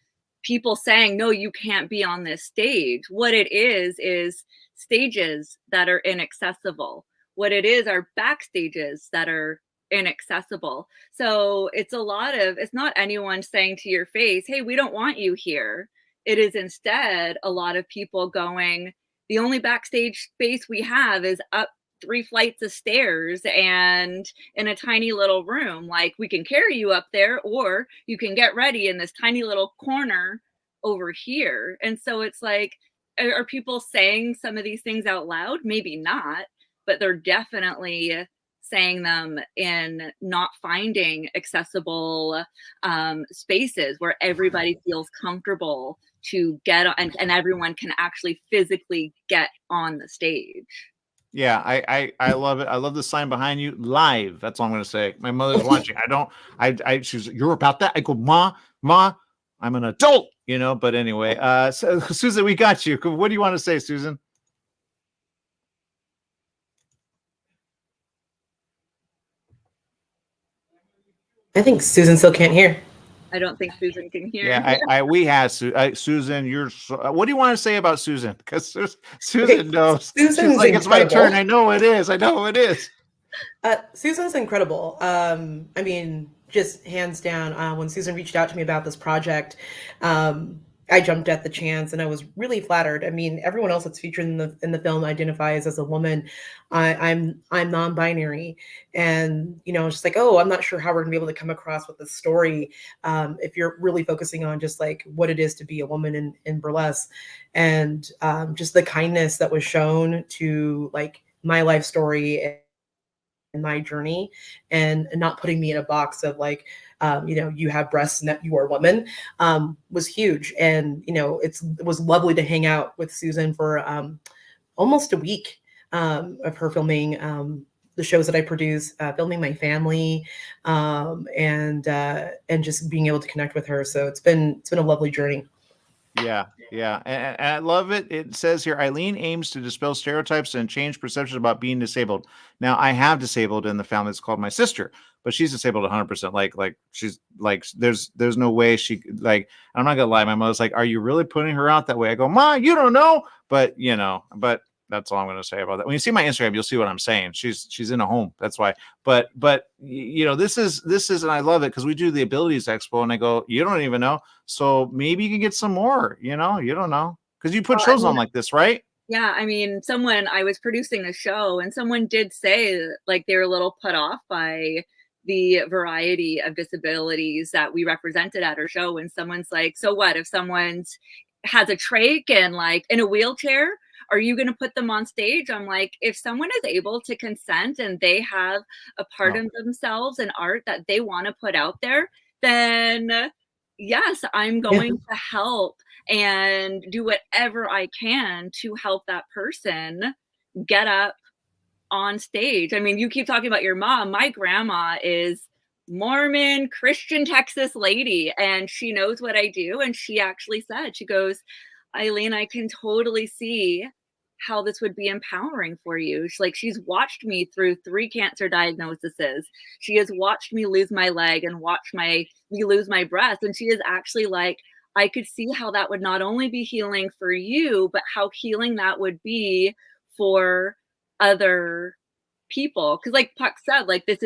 people saying, no, you can't be on this stage. What it is stages that are inaccessible. What it is are backstages that are inaccessible. So it's not anyone saying to your face, hey, we don't want you here. It is instead a lot of people going, the only backstage space we have is up 3 flights of stairs and in a tiny little room. Like, we can carry you up there, or you can get ready in this tiny little corner over here. And so it's like, are people saying some of these things out loud? Maybe not, but they're definitely saying them in not finding accessible spaces where everybody feels comfortable to get on, and everyone can actually physically get on the stage. Yeah, I love it. I love the sign behind you, live. That's all I'm gonna say. My mother's watching. She's, you're about that. I go, Ma, I'm an adult, you know. But anyway, so Susan, we got you. What do you want to say, Susan? I think Susan still can't hear. I don't think Susan can hear. Yeah, we have Susan. You're. What do you want to say about Susan? Because Susan knows. Susan's She's like, it's my incredible. turn. I know it is. Susan's incredible. I mean, just hands down. When Susan reached out to me about this project, I jumped at the chance, and I was really flattered. I mean, everyone else that's featured in the film identifies as a woman. I'm non-binary, and it's just like, oh, I'm not sure how we're gonna be able to come across with this story if you're really focusing on just like what it is to be a woman in burlesque, and just the kindness that was shown to like my life story and my journey, and not putting me in a box of like, you have breasts and that you are a woman, was huge. And it was lovely to hang out with Susan for almost a week of her filming the shows that I produce, filming my family, and just being able to connect with her. So it's been a lovely journey. Yeah, and I love it. It says here, Eileen aims to dispel stereotypes and change perceptions about being disabled. Now, I have disabled in the family. It's called my sister, but she's disabled 100%. Like she's like, there's no way she, like, I'm not gonna lie. My mother's like, are you really putting her out that way? I go, Ma, you don't know, but that's all I'm going to say about that. When you see my Instagram, you'll see what I'm saying. She's in a home. That's why. But this is, and I love it because we do the Abilities Expo, and I go, you don't even know. So maybe you can get some more, you don't know. Because you put shows on like this, right? Yeah. I mean, I was producing a show, and someone did say like they were a little put off by the variety of disabilities that we represented at our show. And someone's like, so what if someone's has a trach and like in a wheelchair? Are you going to put them on stage? I'm like, if someone is able to consent and they have a part of themselves in art that they want to put out there, then yes, I'm going to help and do whatever I can to help that person get up on stage. I mean, you keep talking about your mom. My grandma is Mormon, Christian Texas lady, and she knows what I do. And she actually said, she goes, Eileen, I can totally see how this would be empowering for you. She's watched me through 3 cancer diagnoses. She has watched me lose my leg and watch me lose my breast. And she is actually like, I could see how that would not only be healing for you, but how healing that would be for other people. Because like Puck said, like this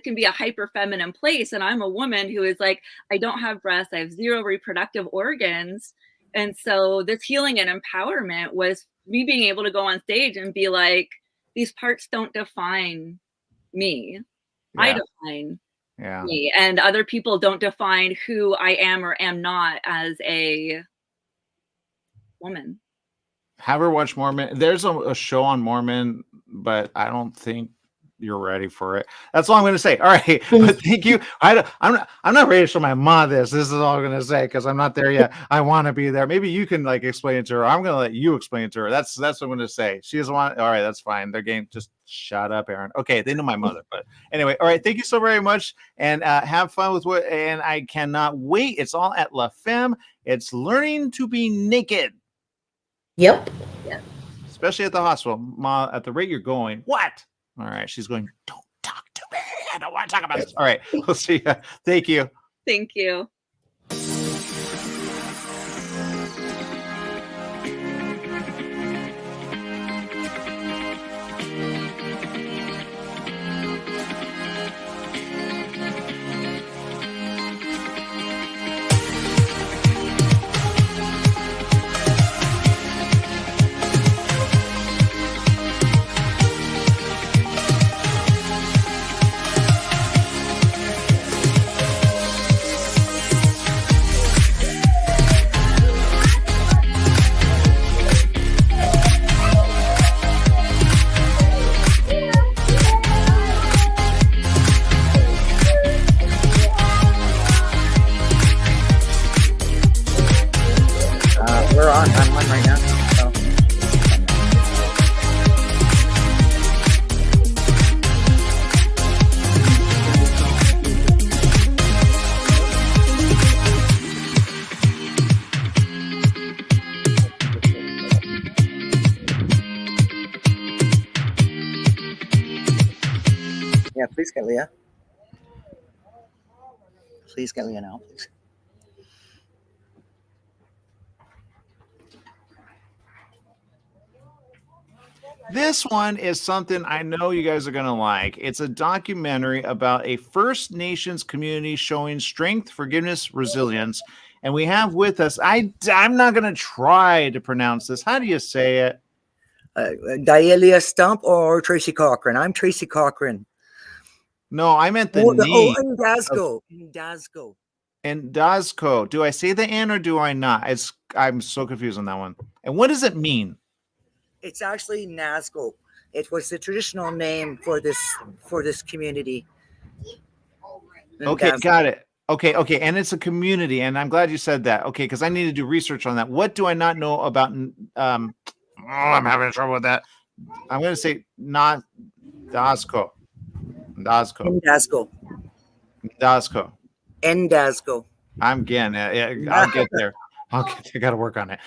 can be a hyper feminine place. And I'm a woman who is like, I don't have breasts. I have 0 reproductive organs. And so this healing and empowerment was me being able to go on stage and be like, these parts don't define me. Yeah. I define me, and other people don't define who I am or am not as a woman. Have her watch Mormon. There's a show on Mormon, but I don't think you're ready for it. That's all I'm going to say. All right, but thank you. I'm not ready to show my mom this. This is all I'm going to say because I'm not there yet. I want to be there. Maybe you can like explain it to her. I'm going to let you explain it to her. That's what I'm going to say. She doesn't want. All right, that's fine. They're getting just shut up, Aaron. Okay, they know my mother, but anyway. All right, thank you so very much, and have fun with what. And I cannot wait. It's all at LAFemme. It's learning to be naked. Yep. Especially at the hospital. Ma, at the rate you're going, what? All right. She's going, don't talk to me. I don't want to talk about this. All right. We'll see you. Thank you. Thank you. We're on. I'm on right now. So. Yeah, please get Leah. Please get Leah now, please. This one is something I know you guys are going to like. It's a documentary about a First Nations community showing strength, forgiveness, resilience. And we have with us, I'm not going to try to pronounce this. How do you say it? Daelia Stump or Tracy Cochran? I'm Tracy Cochran. No, I meant the name. Indasco. Indasco. Indasco. Do I say the N or do I not? I'm so confused on that one. And what does it mean? It's actually Nazco. It was the traditional name for this community. Okay, got it. Okay, and it's a community, and I'm glad you said that. Okay, because I need to do research on that. What do I not know about? I'm having trouble with that. I'm going to say not Dasco. Indasco. I'm getting it. I'll get there. I got to work on it.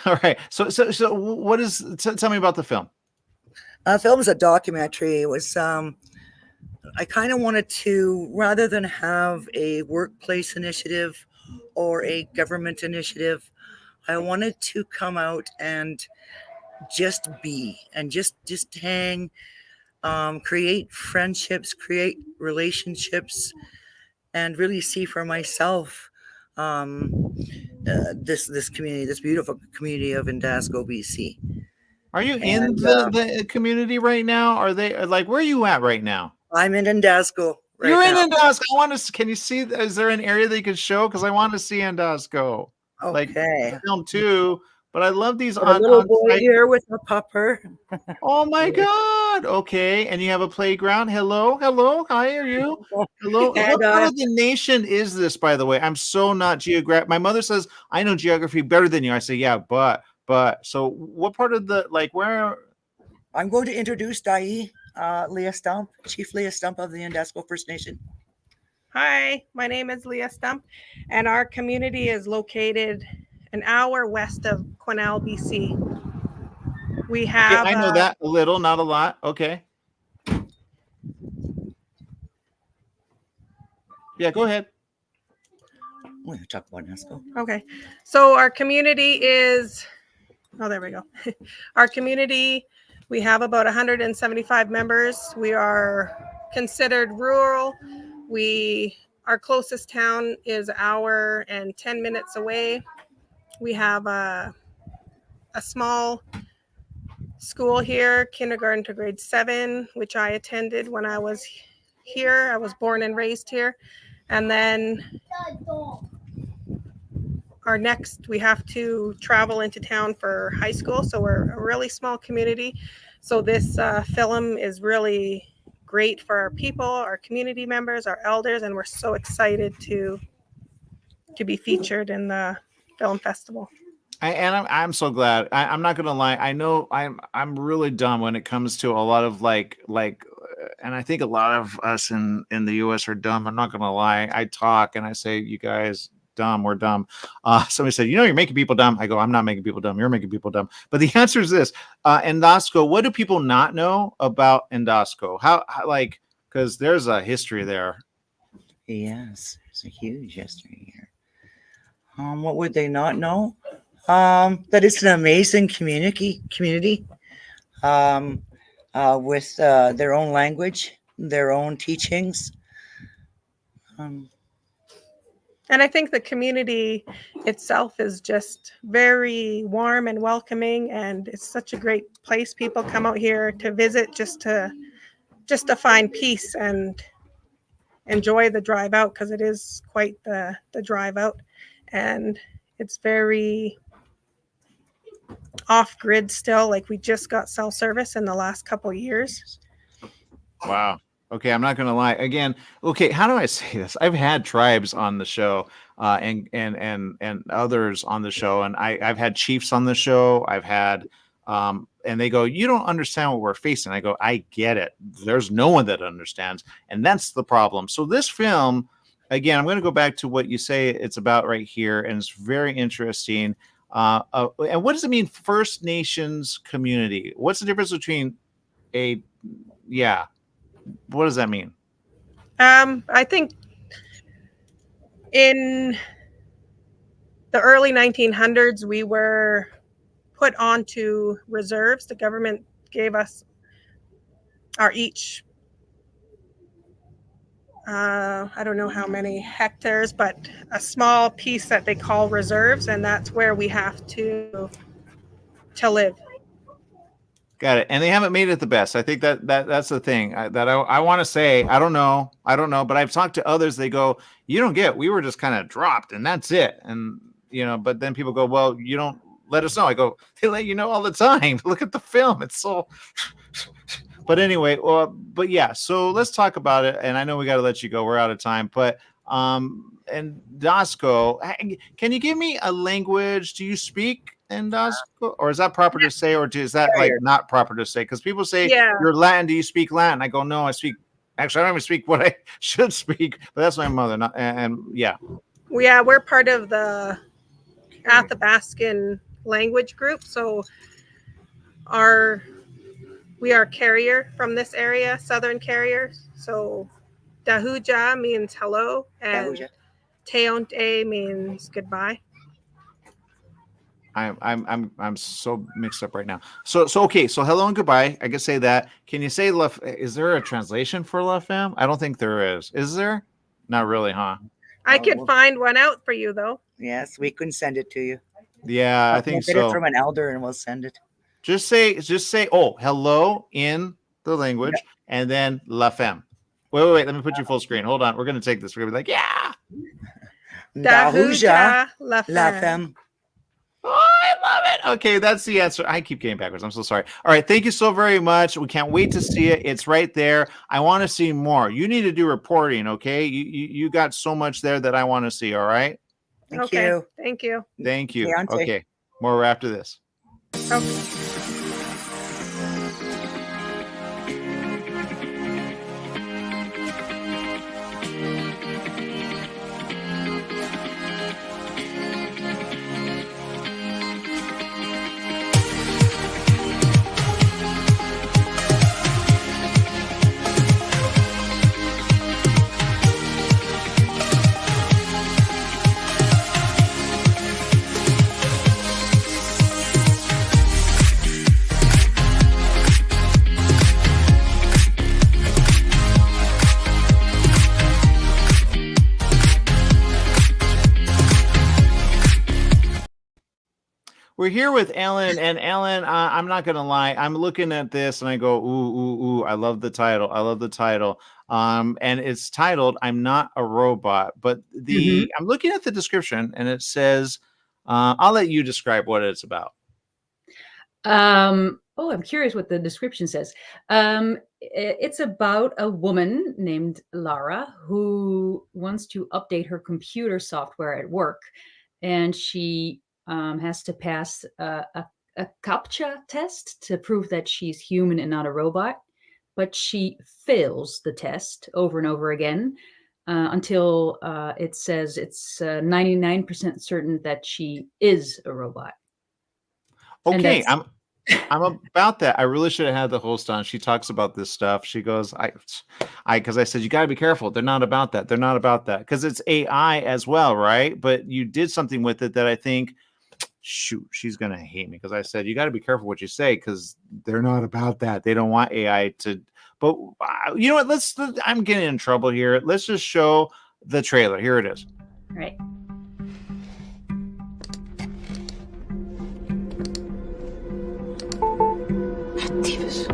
All right. So what is? Tell me about the film. Film is a documentary. It was I kind of wanted to, rather than have a workplace initiative or a government initiative, I wanted to come out and just be and just hang, create friendships, create relationships, and really see for myself this community, this beautiful community of Indasco, BC. Are you in the community right now? Are they like, where are you at right now? I'm in Indasco. You're in Indasco. I want to. Can you see? Is there an area that you can show? Because I want to see Indasco. Okay. Like film too. But I love these a little boy here with a pupper. Oh my God. Okay. And you have a playground. Hello. Hi, are you? Hello. What part of the nation is this, by the way? I'm so not geographic. My mother says I know geography better than you. I say, yeah, but so what part of the, like, where? I'm going to introduce Leah Stump, Chief Leah Stump of the Indasco First Nation. Hi, my name is Leah Stump, and our community is located an hour west of Quesnel, BC. We have. Okay, I know that a little, not a lot. Okay. Yeah, go ahead. I'm going to talk about Indasco. Okay, so our community is. Oh, there we go. Our community, we have about 175 members. We are considered rural. Our closest town is an hour and 10 minutes away. We have a small school here, kindergarten to grade 7, which I attended when I was here. I was born and raised here. And then we have to travel into town for high school. So we're a really small community. So this film is really great for our people, our community members, our elders, and we're so excited to be featured in the film festival. I'm so glad. I'm not gonna lie. I know I'm really dumb when it comes to a lot of and I think a lot of us in the U.S. are dumb. I'm not gonna lie. I talk and I say, you guys dumb, we're dumb. Somebody said, you're making people dumb. I go, I'm not making people dumb. You're making people dumb. But the answer is this: Endosco. What do people not know about Endosco? How because there's a history there. Yes, there's a huge history here. What would they not know? That it's an amazing community with their own language, their own teachings. And I think the community itself is just very warm and welcoming, and it's such a great place. People come out here to visit just to find peace and enjoy the drive out, because it is quite the drive out, and it's very off grid still. Like, we just got cell service in the last couple years. Wow. Okay, I'm not gonna lie. Again, okay, how do I say this? I've had tribes on the show, and others on the show, and I've had chiefs on the show. I've had, and they go, "You don't understand what we're facing." I go, "I get it. There's no one that understands, and that's the problem." So this film, again, I'm going to go back to what you say it's about right here, and it's very interesting. And what does it mean, First Nations community? What's the difference between what does that mean? I think in the early 1900s, we were put onto reserves. The government gave us each, I don't know how many hectares, but a small piece that they call reserves, and that's where we have to live. Got it. And they haven't made it the best. I think that's the thing that I want to say. I don't know, but I've talked to others. They go, "You don't get. We were just kind of dropped, and that's it." And but then people go, "Well, you don't let us know." I go, "They let you know all the time. Look at the film. It's so." But anyway, but yeah. So let's talk about it. And I know we got to let you go. We're out of time. But and Endosco, can you give me a language? Do you speak Endosco, or is that proper to say, or is that not proper to say? Because people say you're Latin. Do you speak Latin? I go, no, I speak. Actually, I don't even speak what I should speak, but that's my mother. Yeah, we're part of the Athabascan language group, so we are carrier from this area, Southern Carrier. So Dahuja means hello, and Teonte means goodbye. I'm so mixed up right now. So okay. So hello and goodbye. I can say that. Can you say is there a translation for LAFemme? I don't think there is. Is there? Not really, huh? I could find one out for you, though. Yes, we can send it to you. Yeah, I think so. Get it from an elder, and we'll send it. Just say, oh, hello in the language, and then LAFemme. Wait. Let me put you full screen. Hold on. We're going to take this. We're going to be like, yeah. Dahuja LAFemme. Oh, I love it. Okay, that's the answer. I keep getting backwards. I'm so sorry. All right, thank you so very much. We can't wait to see it. It's right there. I want to see more. You need to do reporting, okay? You got so much there that I want to see, all right? Thank you. Thank you. Thank you. Okay, more after this. Okay. We're here with Ellen, and Ellen, I'm not gonna lie, I'm looking at this and I go, ooh, I love the title. And it's titled "I'm Not a Robot," but I'm looking at the description and it says, I'll let you describe what it's about. I'm curious what the description says. it's about a woman named Lara who wants to update her computer software at work, and she has to pass a CAPTCHA test to prove that she's human and not a robot. But she fails the test over and over again until it says it's 99% certain that she is a robot. And Okay, that's- I'm about that. I really should have had the host on. She talks about this stuff. She goes, because I said, you got to be careful. They're not about that. They're not about that. Because it's AI as well, right? But you did something with it that I think, shoot, she's going to hate me. Because I said, you got to be careful what you say, because they're not about that. They don't want AI to, but you know what? I'm getting in trouble here. Let's just show the trailer. Here it is. All right. Tyfus.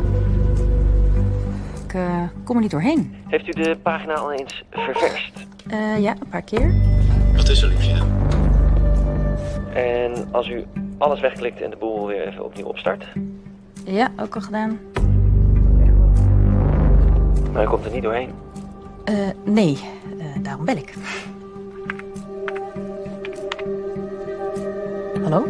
Ik kom er niet doorheen. Heeft u de pagina al eens ververst? Ja, een paar keer. Wat is er, liefje? En als u alles wegklikt en de boel weer even opnieuw opstart? Ja, ook al gedaan. Maar u komt er niet doorheen? Nee, daarom bel ik. Hallo?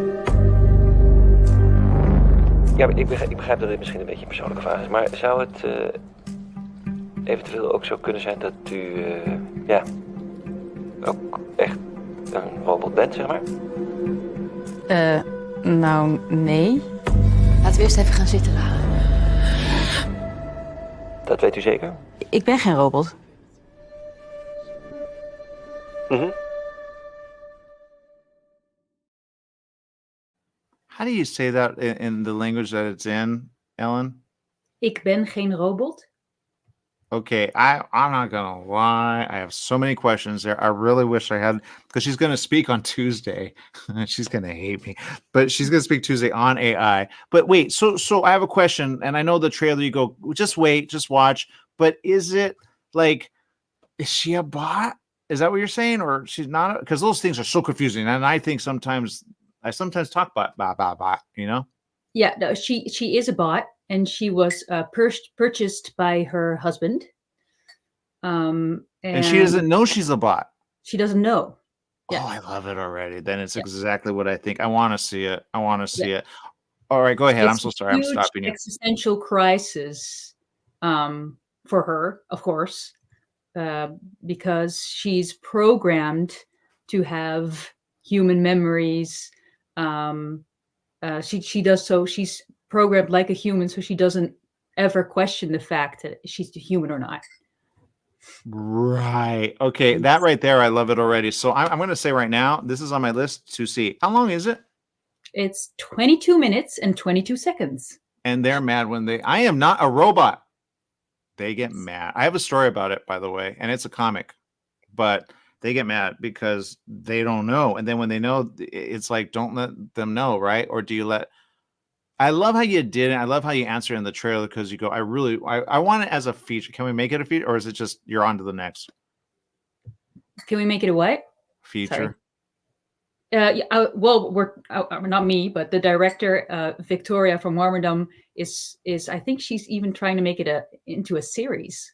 Ja, ik begrijp dat dit misschien een beetje een persoonlijke vraag is, maar zou het eventueel ook zo kunnen zijn dat u ook echt een robot bent, zeg maar? Nou, nee. Laten we eerst even gaan zitten, Lara. Dat weet u zeker? Ik ben geen robot. How do you say that in the language that it's in, Ellen? Ik ben geen robot. Okay, I'm not gonna lie. I have so many questions there. I really wish I had, because she's gonna speak on Tuesday. She's gonna hate me, but she's gonna speak Tuesday on AI. But wait, so I have a question, and I know the trailer. You go, just wait, just watch. But is it like, is she a bot? Is that what you're saying, or she's not? Because those things are so confusing, and I think I sometimes talk bot. You know? Yeah, no, she is a bot, and she was purchased by her husband. And she doesn't know she's a bot. She doesn't know. Yeah. Oh, I love it already. Then it's exactly what I think. I want to see it. I want to see it. All right, go ahead. I'm so sorry. I'm stopping you. Existential crisis for her, of course, because she's programmed to have human memories. She does so. She's programmed like a human, so she doesn't ever question the fact that she's a human or not. Right. Okay. That right there, I love it already. So I'm going to say right now, this is on my list to see. How long is it? It's 22 minutes and 22 seconds. And they're mad when I am not a robot. They get mad. I have a story about it, by the way, and it's a comic, but they get mad because they don't know. And then when they know, it's like, don't let them know, right? Or do you let... I love how you did it. I love how you answer in the trailer, because you go, I want it as a feature. Can we make it a feature, or is it just you're on to the next? Can we make it a what? Feature. Well, we're not me, but the director, Victoria from Warmerdam, is I think she's even trying to make it into a series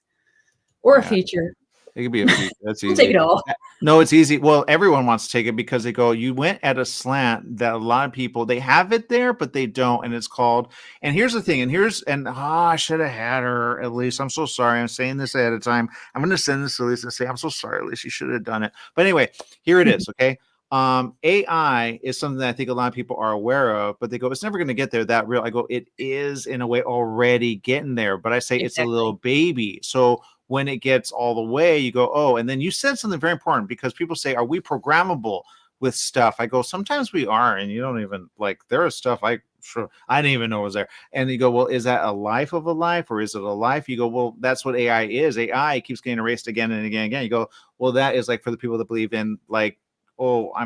or a feature. It could be a feature. That's easy. We'll take it all. No, it's easy. Well, everyone wants to take it because they go, you went at a slant that a lot of people, they have it there, but they don't. And it's called, and here's the thing, I should have had her at least. I'm so sorry. I'm saying this ahead of time. I'm going to send this to Lisa and say, I'm so sorry, at least you should have done it. But anyway, here it is. Okay. AI is something that I think a lot of people are aware of, but they go, it's never going to get there that real. I go, it is in a way already getting there, but I say It's a little baby. So when it gets all the way, you go, oh, and then you said something very important, because people say, are we programmable with stuff? I go, sometimes we are, and you don't even there is stuff I didn't even know was there. And you go, well, is that a life of a life, or is it a life? You go, well, that's what AI is. AI keeps getting erased again and again and again. You go, well, that is for the people that believe in oh, I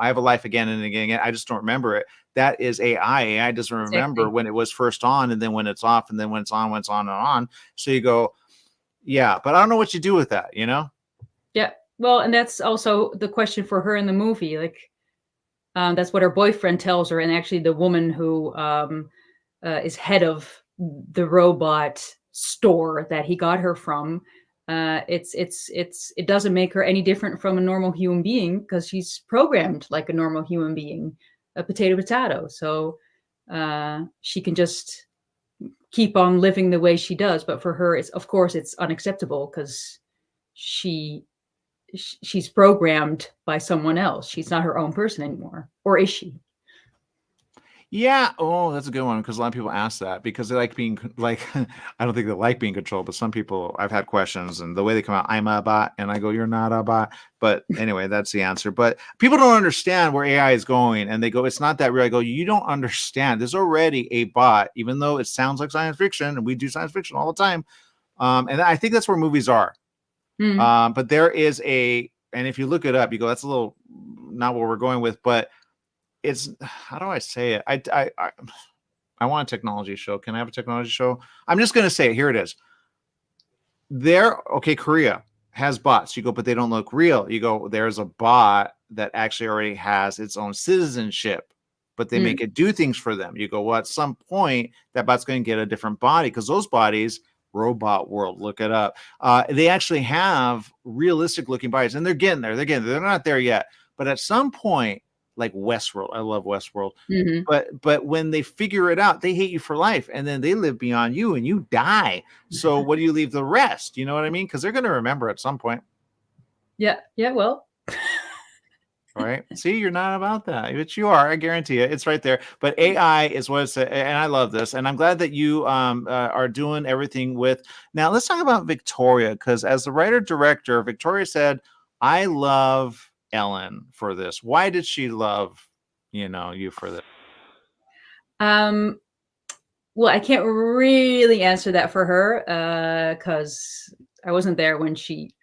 have a life again and again and again. I just don't remember it. That is AI. AI doesn't remember when it was first on, and then when it's off, and then when it's on and on. So you go, yeah, but I don't know what you do with that, Yeah. Well, and that's also the question for her in the movie. That's what her boyfriend tells her. And actually the woman who is head of the robot store that he got her from, it doesn't make her any different from a normal human being because she's programmed like a normal human being, a potato. So she can just keep on living the way she does. But for her, of course it's unacceptable because she's programmed by someone else. She's not her own person anymore, or is she? Yeah. Oh, that's a good one because a lot of people ask that because they like being like, I don't think they like being controlled, but some people I've had questions and the way they come out, I'm a bot, and I go, you're not a bot. But anyway, that's the answer. But people don't understand where AI is going, and they go, it's not that real. I go, you don't understand. There's already a bot, even though it sounds like science fiction, and we do science fiction all the time. And I think that's where movies are. But there is and if you look it up, you go, that's a little not what we're going with, but it's, how do I say it? I want a technology show. Can I have a technology show? I'm just going to say it. Here it is. Okay, Korea has bots. You go, but they don't look real. You go, there's a bot that actually already has its own citizenship, but they make it do things for them. You go, well, at some point, that bot's going to get a different body because those bodies, robot world, look it up. They actually have realistic looking bodies, and they're getting there. They're not there yet. But at some point, like Westworld. I love Westworld. But when they figure it out, they hate you for life, and then they live beyond you and you die. So what do you leave the rest? You know what I mean? Because they're going to remember at some point. Yeah. Well, right. See, you're not about that, but you are. I guarantee you, it's right there. But AI is what it's, and I love this, and I'm glad that you are doing everything with. Now let's talk about Victoria, because as the writer director, Victoria said, "I love Ellen for this." Why did she love you for this? Well, I can't really answer that for her because I wasn't there when she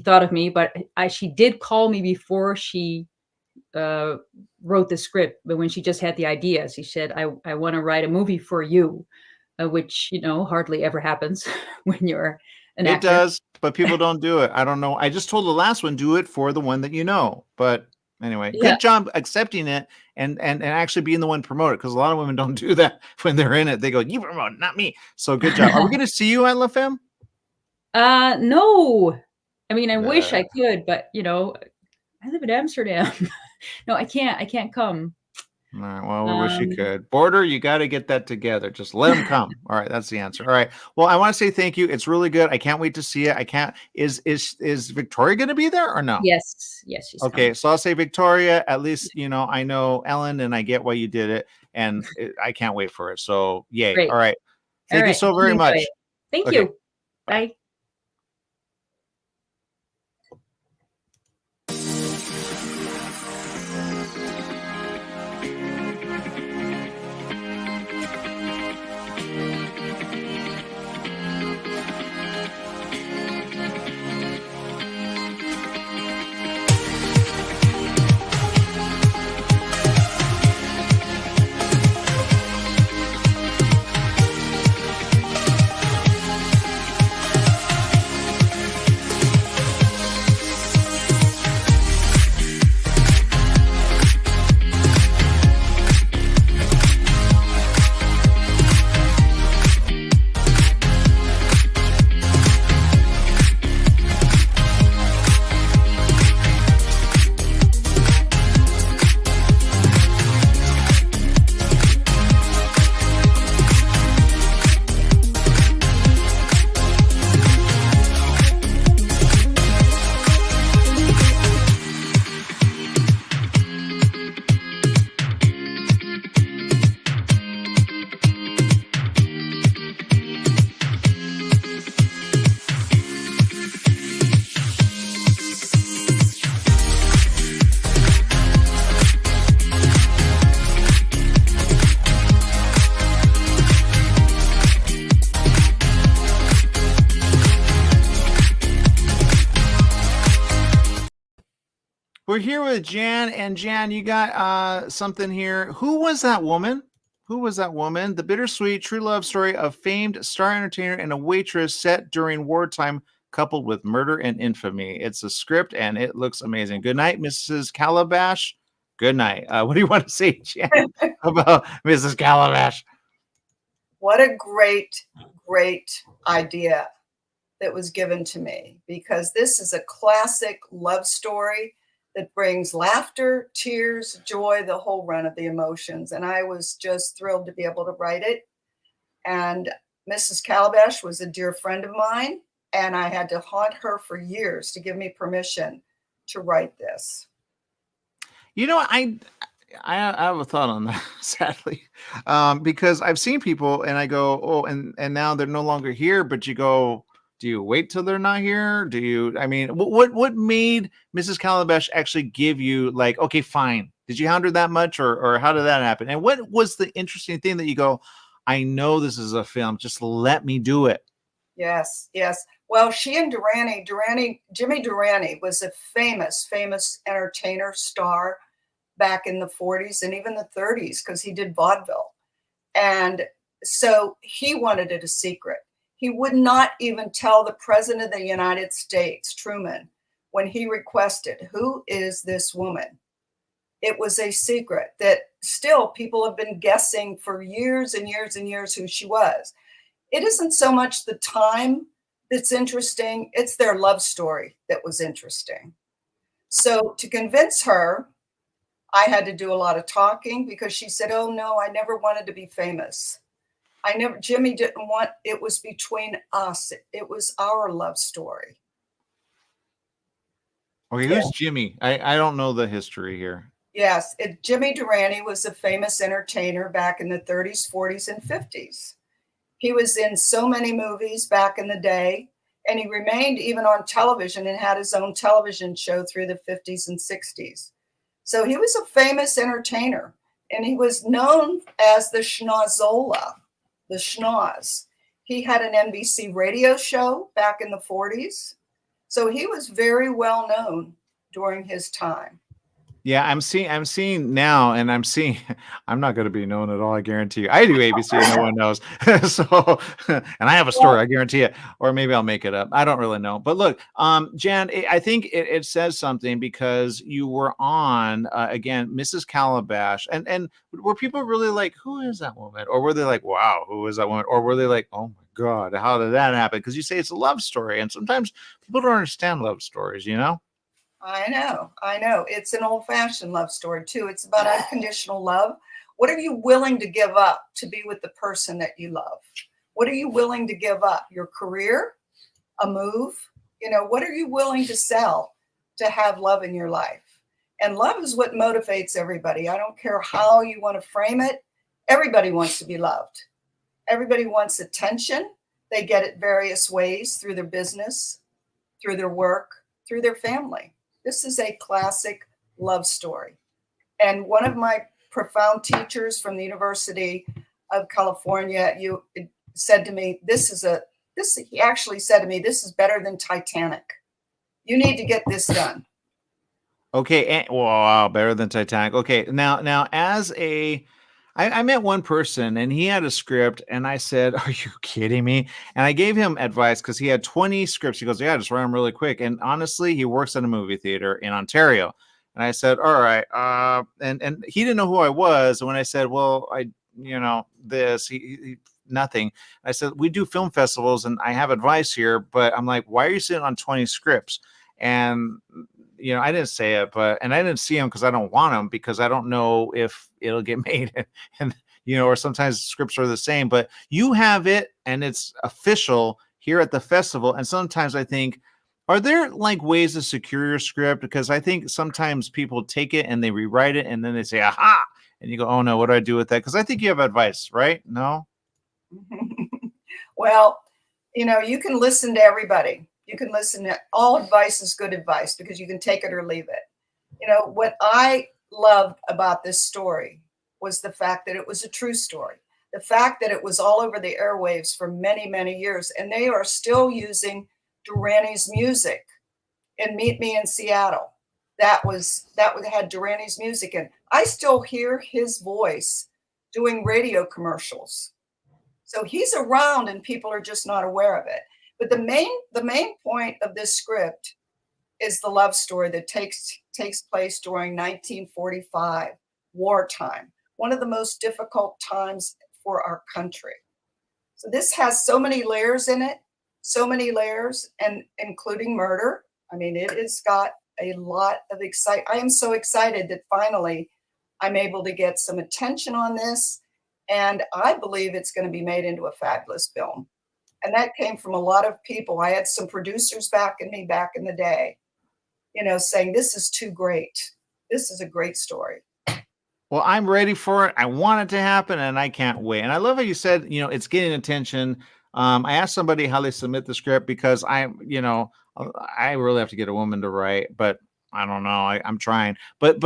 thought of me, but she did call me before she wrote the script. But when she just had the idea, she said, I want to write a movie for you, which hardly ever happens when you're an actor. It does, but people don't do it. I don't know. I just told the last one, do it for the one that you know. But anyway, good job accepting it and actually being the one promoted, because a lot of women don't do that when they're in it. They go, you promote, not me. So good job. Are we going to see you at LAFemme? No. I mean, I wish I could, but I live in Amsterdam. No, I can't come. All right. Well, we wish you could. Border, you got to get that together. Just let them come. All right, that's the answer. All right. Well, I want to say thank you. It's really good. I can't wait to see it. I can't. Is Victoria going to be there or no? Yes, she's okay. coming. So I'll say Victoria. At least I know Ellen, and I get why you did it, and I can't wait for it. So yay! Great. All right. Thank you so very much. Thank you. Bye. We're here with Jan, and Jan, you got something here. Who was that woman? Who was that woman? The bittersweet true love story of famed star entertainer and a waitress set during wartime, coupled with murder and infamy. It's a script, and it looks amazing. Good night, Mrs. Calabash. Good night. What do you want to say, Jan, about Mrs. Calabash? what a great, great idea that was given to me, because this is a classic love story that brings laughter, tears, joy, the whole run of the emotions. And I was just thrilled to be able to write it. And Mrs. Calabash was a dear friend of mine, and I had to haunt her for years to give me permission to write this. You know, I have a thought on that, sadly, because I've seen people and I go, oh, and now they're no longer here. But you go, do you wait till they're not here? Do you? I mean, what made Mrs. Calabash actually give you like, okay, fine? Did you hound her that much, or how did that happen? And what was the interesting thing that you go, I know this is a film, just let me do it. Yes, yes. Well, she and Jimmy Durante was a famous entertainer star back in the 40s and even the 30s, because he did vaudeville. And so he wanted it a secret. He would not even tell the President of the United States, Truman, when he requested, who is this woman? It was a secret that still people have been guessing for years and years and years who she was. It isn't so much the time that's interesting, it's their love story that was interesting. So to convince her, I had to do a lot of talking, because she said, oh no, I never wanted to be famous. Jimmy didn't want, it was between us. It was our love story. Okay, who's Jimmy? I don't know the history here. Yes, Jimmy Durante was a famous entertainer back in the 30s, 40s, and 50s. He was in so many movies back in the day, and he remained even on television and had his own television show through the 50s and 60s. So he was a famous entertainer, and he was known as the Schnozzola, the schnoz. He had an NBC radio show back in the 40s. So he was very well known during his time. Yeah, I'm seeing now, and I'm not going to be known at all. I guarantee you. I do ABC, and no one knows. So, and I have a story, I guarantee it. Or maybe I'll make it up. I don't really know. But look, Jan, I think it says something, because you were on again, Mrs. Calabash, and were people really like, who is that woman? Or were they like, wow, who is that woman? Or were they like, oh my God, how did that happen? Because you say it's a love story, and sometimes people don't understand love stories, you know? I know. It's an old-fashioned love story too. It's about unconditional love. What are you willing to give up to be with the person that you love? What are you willing to give up? Your career, a move? You know, what are you willing to sell to have love in your life? And love is what motivates everybody. I don't care how you want to frame it. Everybody wants to be loved. Everybody wants attention. They get it various ways, through their business, through their work, through their family. This is a classic love story. And one of my profound teachers from the University of California, said to me, he actually said to me, this is better than Titanic. You need to get this done. Okay, wow, better than Titanic. Okay, now I met one person, and he had a script, and I said, are you kidding me? And I gave him advice, because he had 20 scripts. He goes, yeah, just write them really quick. And honestly, he works at a movie theater in Ontario. And I said, all right. And he didn't know who I was. And when I said, well, he nothing. I said, we do film festivals, and I have advice here, but I'm like, why are you sitting on 20 scripts? And I didn't say it, and I didn't see him because I don't want him, because I don't know if it'll get made, and or sometimes scripts are the same, but you have it and it's official here at the festival. And sometimes I think, are there like ways to secure your script? Because I think sometimes people take it and they rewrite it, and then they say, aha, and you go, oh no, what do I do with that? Because I think you have advice, right? No? Well, you can listen to everybody. You can listen to all advice is good advice, because you can take it or leave it. What I loved about this story was the fact that it was a true story. The fact that it was all over the airwaves for many, many years, and they are still using Durante's music in Meet Me in Seattle. That had Durante's music in. I still hear his voice doing radio commercials. So he's around, and people are just not aware of it. But the main point of this script is the love story that takes place during 1945, wartime, one of the most difficult times for our country. So this has so many layers in it, so many layers, and including murder. I mean, it has got a lot of I am so excited that finally I'm able to get some attention on this, and I believe it's going to be made into a fabulous film. And that came from a lot of people. I had some producers backing me back in the day, you know, saying, this is too great. This is a great story. Well, I'm ready for it. I want it to happen, and I can't wait. And I love how you said, you know, it's getting attention. I asked somebody how they submit the script because I really have to get a woman to write, but I don't know. I'm trying. But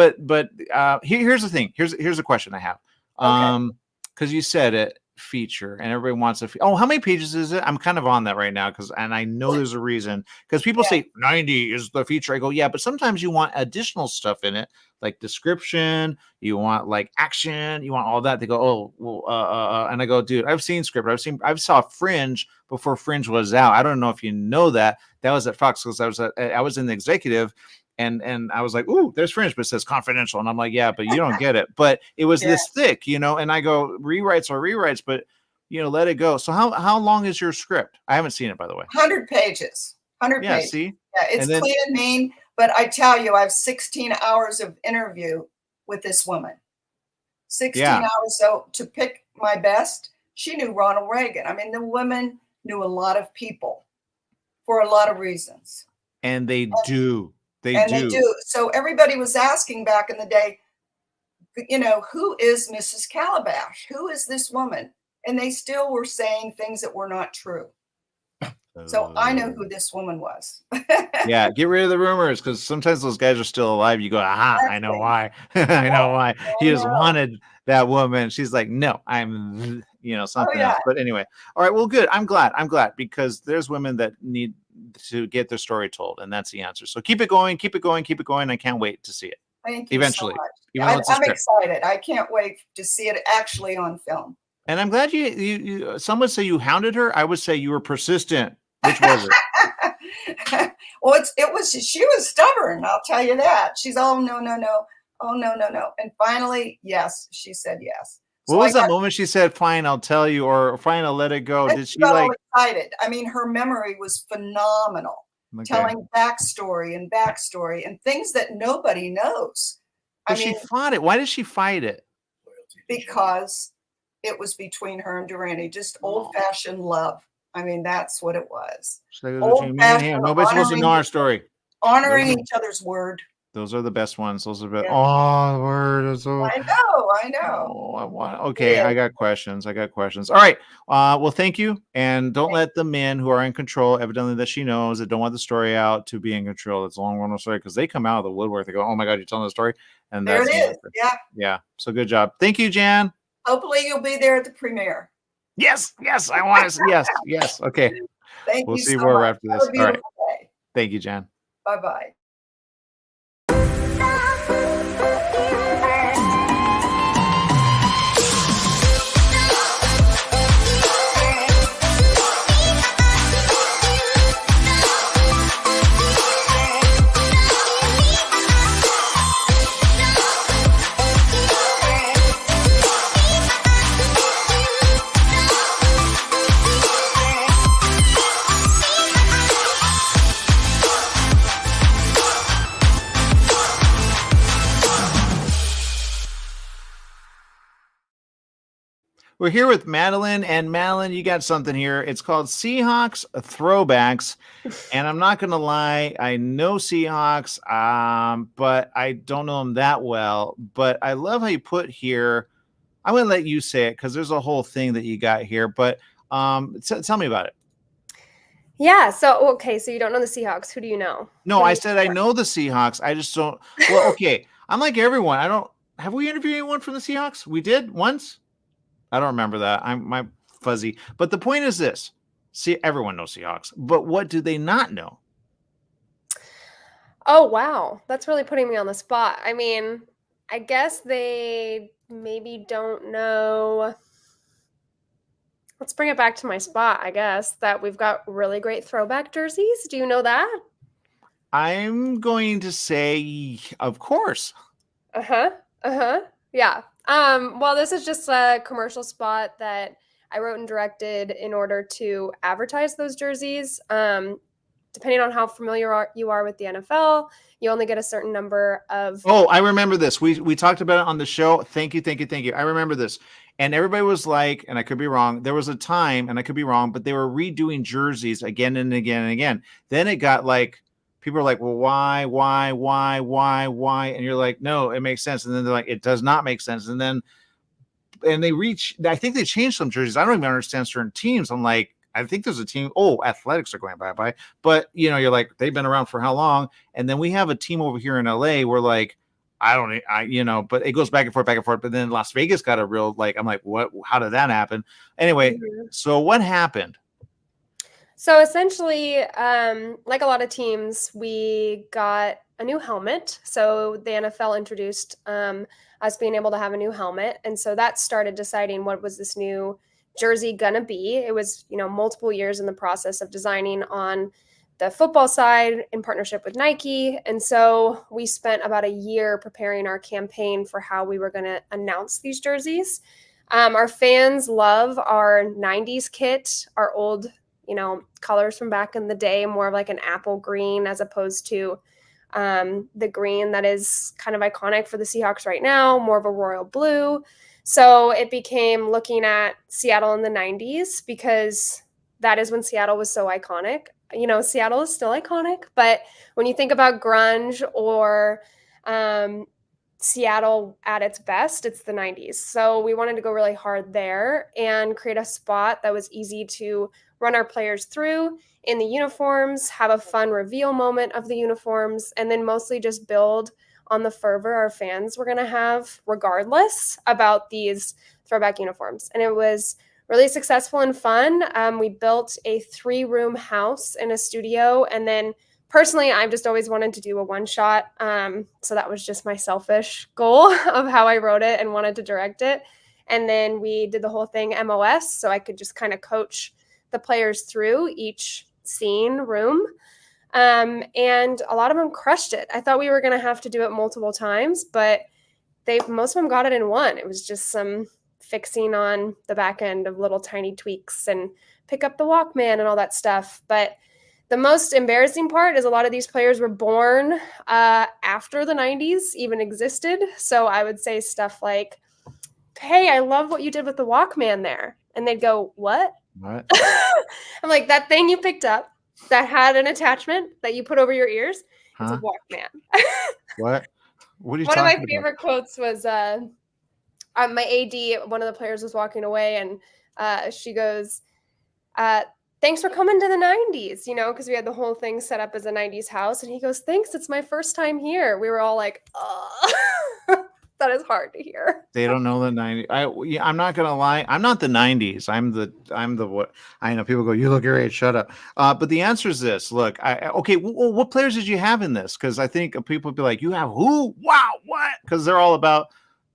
here's the thing. Here's a question I have. Because you said it, feature, and everybody wants how many pages is it? I'm kind of on that right now and I know there's a reason, because people say 90 is the feature. I go, yeah, but sometimes you want additional stuff in it, like description, you want like action, you want all that. They go, oh, well, and I go, dude, I've seen script. I saw Fringe before Fringe was out. I don't know if you know that was at Fox, because I was in the executive. And I was like, ooh, there's Fringe, but it says confidential. And I'm like, yeah, but you don't get it. But it was this thick, you know, and I go, rewrites are rewrites, but, you know, let it go. So how long is your script? I haven't seen it, by the way. 100 pages. 100 pages. See? Yeah, it's clean and mean. But I tell you, I have 16 hours of interview with this woman. 16 hours. So to pick my best, she knew Ronald Reagan. I mean, the woman knew a lot of people for a lot of reasons. And they do. They do. So everybody was asking back in the day, you know, who is Mrs. Calabash? Who is this woman? And they still were saying things that were not true. So I know who this woman was. Yeah, get rid of the rumors, because sometimes those guys are still alive. You go, aha, I know why. I know why. He just wanted that woman. She's like, no, I'm, you know, something else. But anyway, all right, well, good. I'm glad, because there's women that need to get their story told, and that's the answer. So keep it going, keep it going, keep it going. I can't wait to see it. Thank you eventually. So much. I'm excited. I can't wait to see it actually on film. And I'm glad you some would say you hounded her. I would say you were persistent. Which was it? Well, she was stubborn, I'll tell you that. She's no. Oh, no. And finally, yes, she said yes. What was that moment she said, fine, I'll tell you, or fine, I'll let it go? Did she like excited? I mean, her memory was phenomenal. Okay. Telling backstory and things that nobody knows. But she fought it. Why did she fight it? Because it was between her and Durante, just old-fashioned love. I mean, that's what it was. Nobody's supposed to know our story. Honoring each other's word. Those are the best ones. Those are the best. Oh, the word is so. I know. Oh, okay, yeah. I got questions. All right. Well, thank you. And don't let the men who are in control, evidently that she knows, that don't want the story out, to be in control. It's a long run story, because they come out of the woodwork. They go, oh my God, you're telling the story. And there it is. Yeah. Yeah. So good job. Thank you, Jan. Hopefully you'll be there at the premiere. Yes. I want to. Yes. Okay. Thank you. We'll see more after this. All right. Day. Thank you, Jan. Bye-bye. We're here with Madeline, and Madeline, you got something here. It's called Seahawks Throwbacks, and I'm not going to lie, I know Seahawks, but I don't know them that well. But I love how you put here. I'm going to let you say it, because there's a whole thing that you got here. But tell me about it. Yeah. So you don't know the Seahawks. Who do you know? No, I said I know the Seahawks. I just don't. Well, okay. I'm like everyone. I don't. Have we interviewed anyone from the Seahawks? We did once. I don't remember that. My fuzzy. But the point is this. See, everyone knows Seahawks. But what do they not know? Oh, wow. That's really putting me on the spot. I mean, I guess they maybe don't know. Let's bring it back to my spot, I guess, that we've got really great throwback jerseys. Do you know that? I'm going to say, of course. Yeah. Well, this is just a commercial spot that I wrote and directed in order to advertise those jerseys. Depending on how familiar you are with the NFL, you only get a certain number of. Oh, I remember this. We talked about it on the show. Thank you. I remember this. And everybody was like, and I could be wrong, there was a time, and I could be wrong, but they were redoing jerseys again and again and again. Then it got like, people are like, well, why? And you're like, no, it makes sense. And then they're like, it does not make sense. And then, I think they changed some jerseys. I don't even understand certain teams. I'm like, I think there's a team. Oh, Athletics are going bye-bye. But, you're like, they've been around for how long? And then we have a team over here in LA where like, but it goes back and forth. But then Las Vegas got a real, like, I'm like, what? How did that happen? Anyway, So what happened? So essentially, like a lot of teams, we got a new helmet. So the NFL introduced us being able to have a new helmet. And so that started deciding what was this new jersey gonna be. It was, multiple years in the process of designing on the football side in partnership with Nike. And so we spent about a year preparing our campaign for how we were going to announce these jerseys. Our fans love our 90s kit, our old, colors from back in the day, more of like an apple green as opposed to the green that is kind of iconic for the Seahawks right now, more of a royal blue. So it became looking at Seattle in the 90s because that is when Seattle was so iconic. Seattle is still iconic, but when you think about grunge or Seattle at its best, it's the 90s. So we wanted to go really hard there and create a spot that was easy to run our players through in the uniforms, have a fun reveal moment of the uniforms, and then mostly just build on the fervor our fans were going to have regardless about these throwback uniforms. And it was really successful and fun. We built a 3-room house in a studio. And then personally, I've just always wanted to do a one-shot. So that was just my selfish goal of how I wrote it and wanted to direct it. And then we did the whole thing MOS. So I could just kind of coach the players through each scene room. And a lot of them crushed it. I thought we were going to have to do it multiple times, but most of them got it in one. It was just some fixing on the back end of little tiny tweaks and pick up the Walkman and all that stuff. But the most embarrassing part is a lot of these players were born after the 90s even existed. So I would say stuff like, hey, I love what you did with the Walkman there. And they'd go, what? What? I'm like, that thing you picked up that had an attachment that you put over your ears, it's a Walkman. What? What are you One talking of my about? favorite quotes was my AD, one of the players was walking away and she goes, thanks for coming to the 90s, because we had the whole thing set up as a 90s house. And he goes, thanks, it's my first time here. We were all like, oh, that is hard to hear. They don't know the 90s. I'm not gonna lie. I'm not the 90s. I'm the what? I know people go, you look your age. Shut up. But the answer is this. Look, okay. Well, what players did you have in this? Because I think people be like, you have who? Wow, what? Because they're all about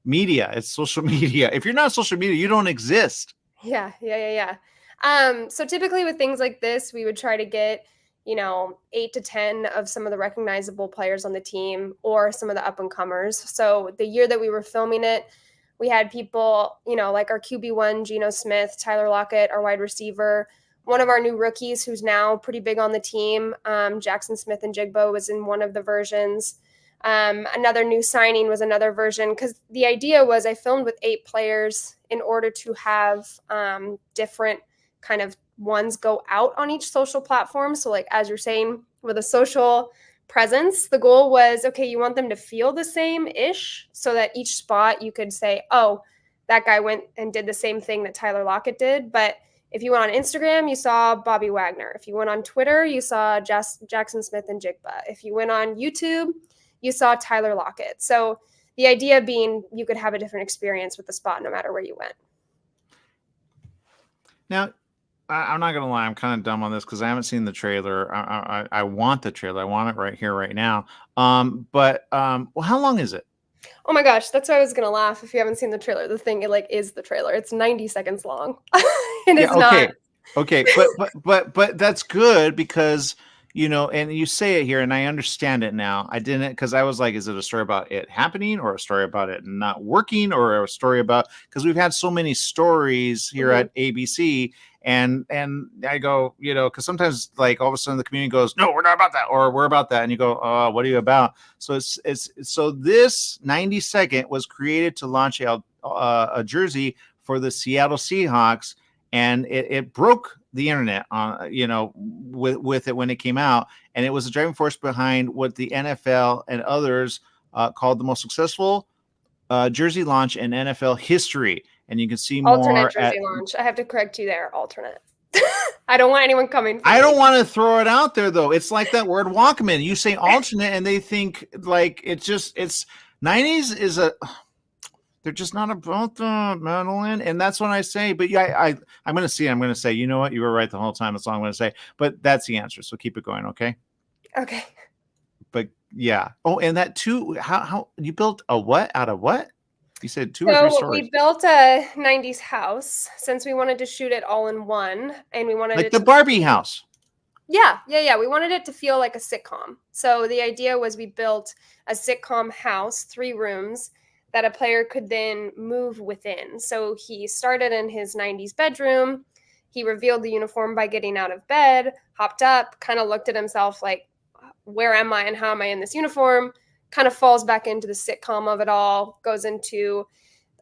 media. It's social media. If you're not social media, you don't exist. Yeah. So typically with things like this, we would try to get 8 to 10 of some of the recognizable players on the team or some of the up and comers. So the year that we were filming it, we had people, like our QB1, Geno Smith, Tyler Lockett, our wide receiver, one of our new rookies who's now pretty big on the team, Jackson Smith and Jigbo was in one of the versions. Another new signing was another version because the idea was I filmed with 8 players in order to have different kind of ones go out on each social platform. So like, as you're saying, with a social presence, the goal was, okay, you want them to feel the same-ish so that each spot you could say, oh, that guy went and did the same thing that Tyler Lockett did. But if you went on Instagram, you saw Bobby Wagner. If you went on Twitter, you saw Jackson Smith and Jigba. If you went on YouTube, you saw Tyler Lockett. So the idea being you could have a different experience with the spot no matter where you went. Now, I'm not gonna lie, I'm kind of dumb on this because I haven't seen the trailer. I want the trailer. I want it right here, right now. But well, how long is it? Oh my gosh, that's why I was gonna laugh if you haven't seen the trailer. The thing is the trailer. It's 90 seconds long. It is not. Okay, but that's good because you know, and you say it here, and I understand it now. I didn't, because I was like, is it a story about it happening, or a story about it not working, or a story about, because we've had so many stories here at ABC, and I go, you know, because sometimes like all of a sudden the community goes, no, we're not about that, or we're about that, and you go, what are you about? So it's so this 90-second was created to launch a jersey for the Seattle Seahawks, and it broke the internet on, you know, with it when it came out, and it was the driving force behind what the NFL and others called the most successful jersey launch in NFL history. And you can see Alternate more jersey launch. I have to correct you there. Alternate. I don't want anyone coming. I don't want to throw it out there though. It's like that word Walkman. You say alternate, and they think like it's 90s is a. They're just not about that, Madeline. And that's what I say. But yeah, I'm going to say, you know what? You were right the whole time. That's all I'm going to say. But that's the answer. So keep it going, okay? Okay. But yeah. Oh, and that too, how you built a what out of what? You said 2 or 3 So stories. we built a 90s house since we wanted to shoot it all in one, and we wanted Like it the to Barbie house. Yeah. We wanted it to feel like a sitcom. So the idea was we built a sitcom house, 3 rooms that a player could then move within. So he started in his 90s bedroom. He revealed the uniform by getting out of bed, hopped up, kind of looked at himself like, where am I and how am I in this uniform? Kind of falls back into the sitcom of it all, goes into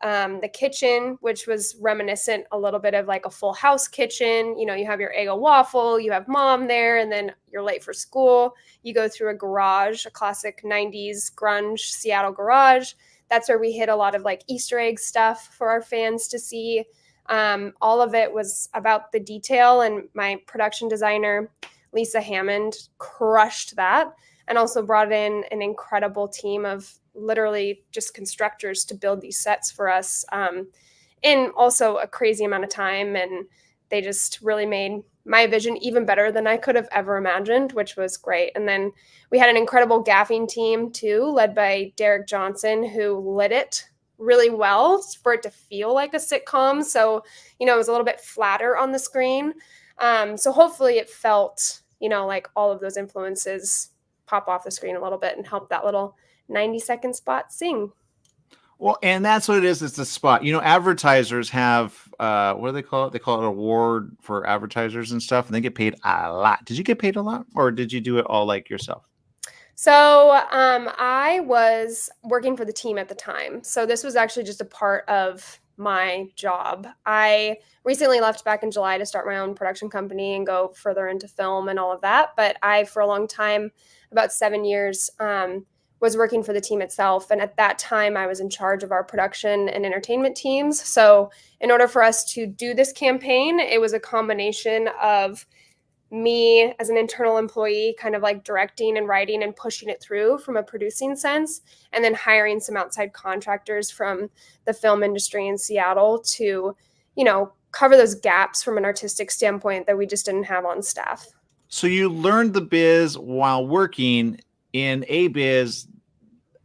the kitchen, which was reminiscent a little bit of like a Full House kitchen. You know, you have your Eggo waffle, you have mom there, and then you're late for school. You go through a garage, a classic 90s grunge Seattle garage. That's where we hit a lot of like Easter egg stuff for our fans to see. All of it was about the detail, and my production designer, Lisa Hammond, crushed that, and also brought in an incredible team of literally just constructors to build these sets for us in also a crazy amount of time. And they just really made my vision even better than I could have ever imagined, which was great. And then we had an incredible gaffing team too, led by Derek Johnson, who lit it really well for it to feel like a sitcom. So, you know, it was a little bit flatter on the screen. So hopefully it felt, you know, like all of those influences pop off the screen a little bit and help that little 90-second spot sing. Well, and that's what it is. It's the spot. You know, advertisers have what do they call it? They call it an award for advertisers and stuff, and they get paid a lot. Did you get paid a lot, or did you do it all like yourself? So I was working for the team at the time. So this was actually just a part of my job. I recently left back in July to start my own production company and go further into film and all of that. But I, for a long time, about 7 years, was working for the team itself. And at that time, I was in charge of our production and entertainment teams. So in order for us to do this campaign, it was a combination of me as an internal employee, kind of like directing and writing and pushing it through from a producing sense, and then hiring some outside contractors from the film industry in Seattle to, you know, cover those gaps from an artistic standpoint that we just didn't have on staff. So you learned the biz while working in a biz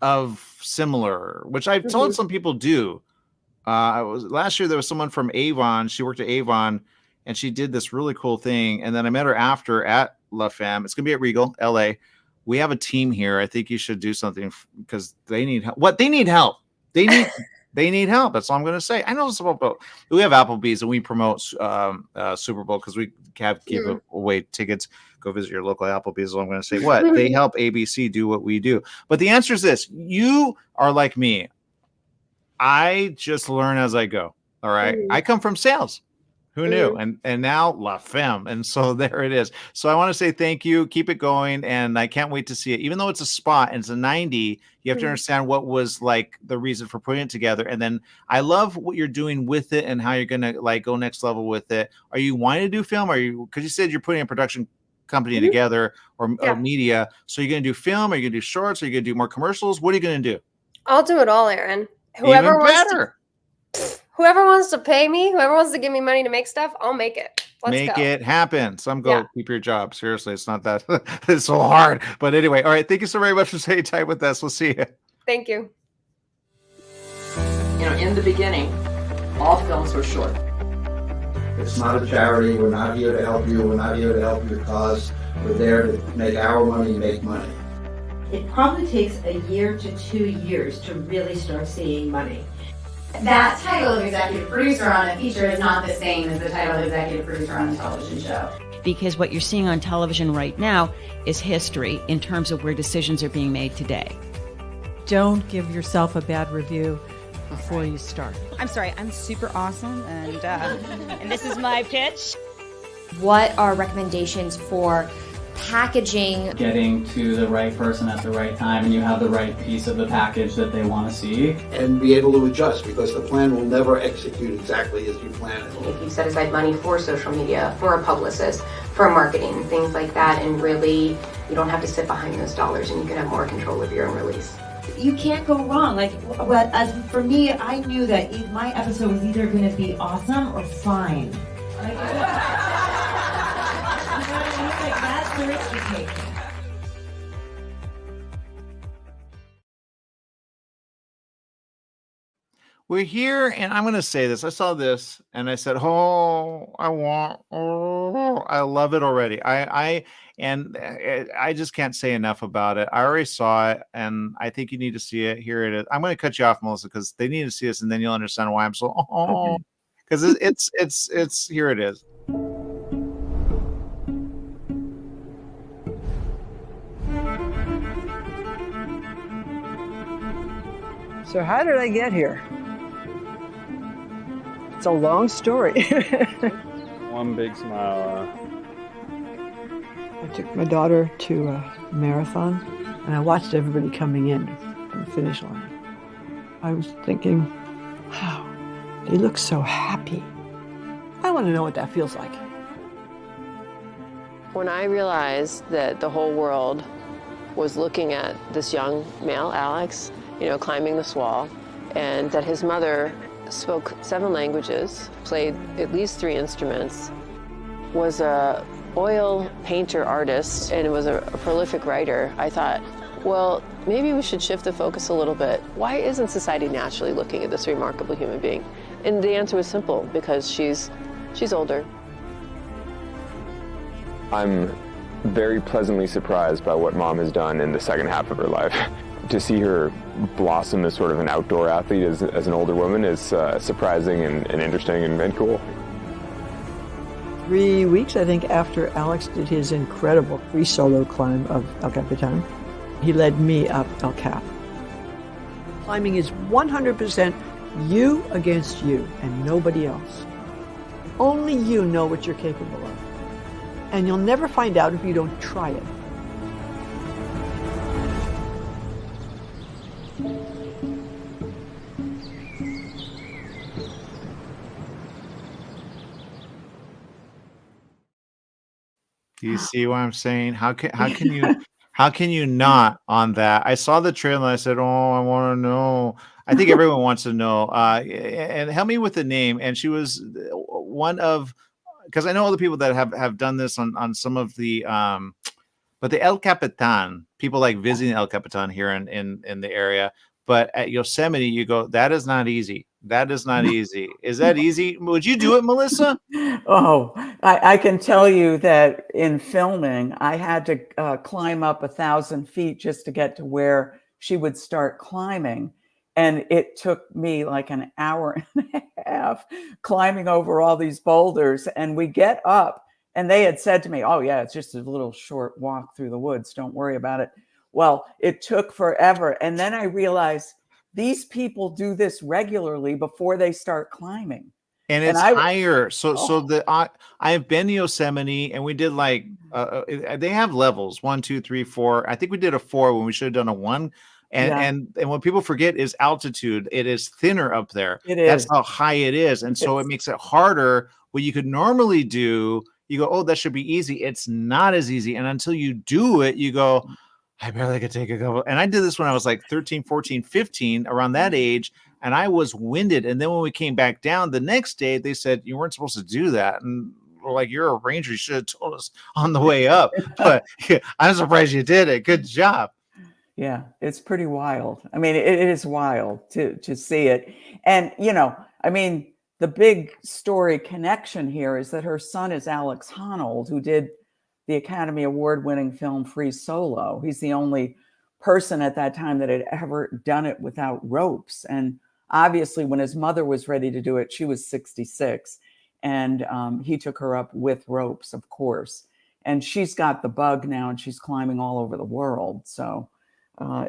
of similar, which I've told some people do. Last year there was someone from Avon. She worked at Avon, and she did this really cool thing. And then I met her after at LAFemme. It's gonna be at Regal, LA. We have a team here. I think you should do something because they need help. What? They need help. They need help. That's all I'm gonna say. I know it's about. We have Applebee's and we promote Super Bowl because we have give away tickets. Go visit your local Applebee's. So I'm going to say what they help ABC do what we do. But the answer is this: you are like me. I just learn as I go. All right. I come from sales. Who knew? And now LAFemme. And so there it is. So I want to say thank you. Keep it going. And I can't wait to see it. Even though it's a spot and it's a 90, you have to understand what was like the reason for putting it together. And then I love what you're doing with it and how you're going to like go next level with it. Are you wanting to do film? Are you, because you said you're putting a production company together or media. So you're going to do film? Are you going to do shorts? Are you going to do more commercials? What are you going to do? I'll do it all, Aaron. Even better. Whoever wants to pay me, whoever wants to give me money to make stuff, I'll make it. Let's go. It happen. Some go keep your job. Seriously, it's not that it's so hard. But anyway, all right. Thank you so very much for staying tight with us. We'll see you. Thank you. You know, in the beginning, all films were short. It's not a charity. We're not here to help you. We're not here to help your cause. We're there to make our money make money. It probably takes a year to 2 years to really start seeing money. That title of executive producer on a feature is not the same as the title of executive producer on a television show. Because what you're seeing on television right now is history in terms of where decisions are being made today. Don't give yourself a bad review before you start. I'm sorry, I'm super awesome, and this is my pitch. What are recommendations for packaging? Getting to the right person at the right time, and you have the right piece of the package that they want to see. And be able to adjust, because the plan will never execute exactly as you plan it. If you set aside money for social media, for a publicist, for marketing, things like that, and really you don't have to sit behind those dollars and you can have more control of your own release. You can't go wrong. For me, I knew that my episode was either going to be awesome or fine. That's the risk you take. We're here, and I'm going to say this. I saw this, and I said, "Oh, I love it already." I just can't say enough about it. I already saw it, and I think you need to see it. Here it is. I'm going to cut you off, Melissa, because they need to see this, and then you'll understand why I'm so. Because it's here it is. So how did I get here? It's a long story. One big smile. I took my daughter to a marathon, and I watched everybody coming in from the finish line. I was thinking, wow, they look so happy. I want to know what that feels like. When I realized that the whole world was looking at this young male, Alex, climbing this wall, and that his mother spoke 7 languages, played at least 3 instruments, was a oil painter artist, and was a prolific writer, I thought, well, maybe we should shift the focus a little bit. Why isn't society naturally looking at this remarkable human being? And the answer was simple, because she's older. I'm very pleasantly surprised by what Mom has done in the second half of her life. To see her blossom as sort of an outdoor athlete as an older woman is surprising and interesting and cool. 3 weeks, I think, after Alex did his incredible free solo climb of El Capitan, he led me up El Cap. Climbing is 100% you against you and nobody else. Only you know what you're capable of. And you'll never find out if you don't try it. Do you see what I'm saying? How can you not on that? I saw the trailer and I said, "Oh, I want to know." I think everyone wants to know. And help me with the name. And she was one of, because I know other people that have done this on some of the but the El Capitan, people like visiting El Capitan here in the area. But at Yosemite, you go, that is not easy. That is not easy. Is that easy? Would you do it, Melissa? Oh, I can tell you that in filming, I had to climb up 1,000 feet just to get to where she would start climbing. And it took me like an hour and a half climbing over all these boulders. And we get up, and they had said to me, "Oh, yeah, it's just a little short walk through the woods. Don't worry about it." Well, it took forever. And then I realized these people do this regularly before they start climbing. And it's higher. I've been to Yosemite, and we did like, they have levels, 1, 2, 3, 4. I think we did a 4 when we should have done a 1. And what people forget is altitude. It is thinner up there. It is. That's how high it is. And so it makes it harder. What you could normally do, you go, "Oh, that should be easy." It's not as easy. And until you do it, you go, "I barely could take a couple." And I did this when I was like 13, 14, 15, around that age. And I was winded. And then when we came back down the next day, they said, "You weren't supposed to do that." And we're like, "You're a ranger. You should have told us on the way up." But I'm surprised you did it. Good job. Yeah, it's pretty wild. I mean, it is wild to see it. And, I mean, the big story connection here is that her son is Alex Honnold, who did the Academy Award-winning film Free Solo. He's the only person at that time that had ever done it without ropes. And obviously, when his mother was ready to do it, she was 66. And he took her up with ropes, of course. And she's got the bug now, and she's climbing all over the world. So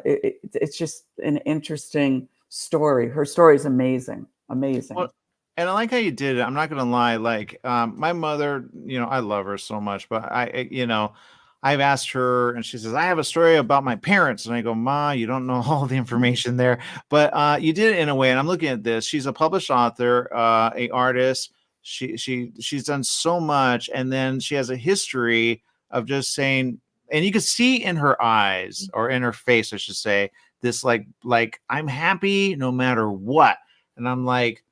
it's just an interesting story. Her story is amazing, amazing. Well, and I like how you did it. I'm not going to lie. Like my mother, I love her so much, but I've asked her and she says, I have a story about my parents. And I go, Ma, you don't know all the information there, but you did it in a way. And I'm looking at this. She's a published author, a artist. She's done so much. And then she has a history of just saying, and you can see in her eyes or in her face, I should say, this like I'm happy no matter what. And I'm like,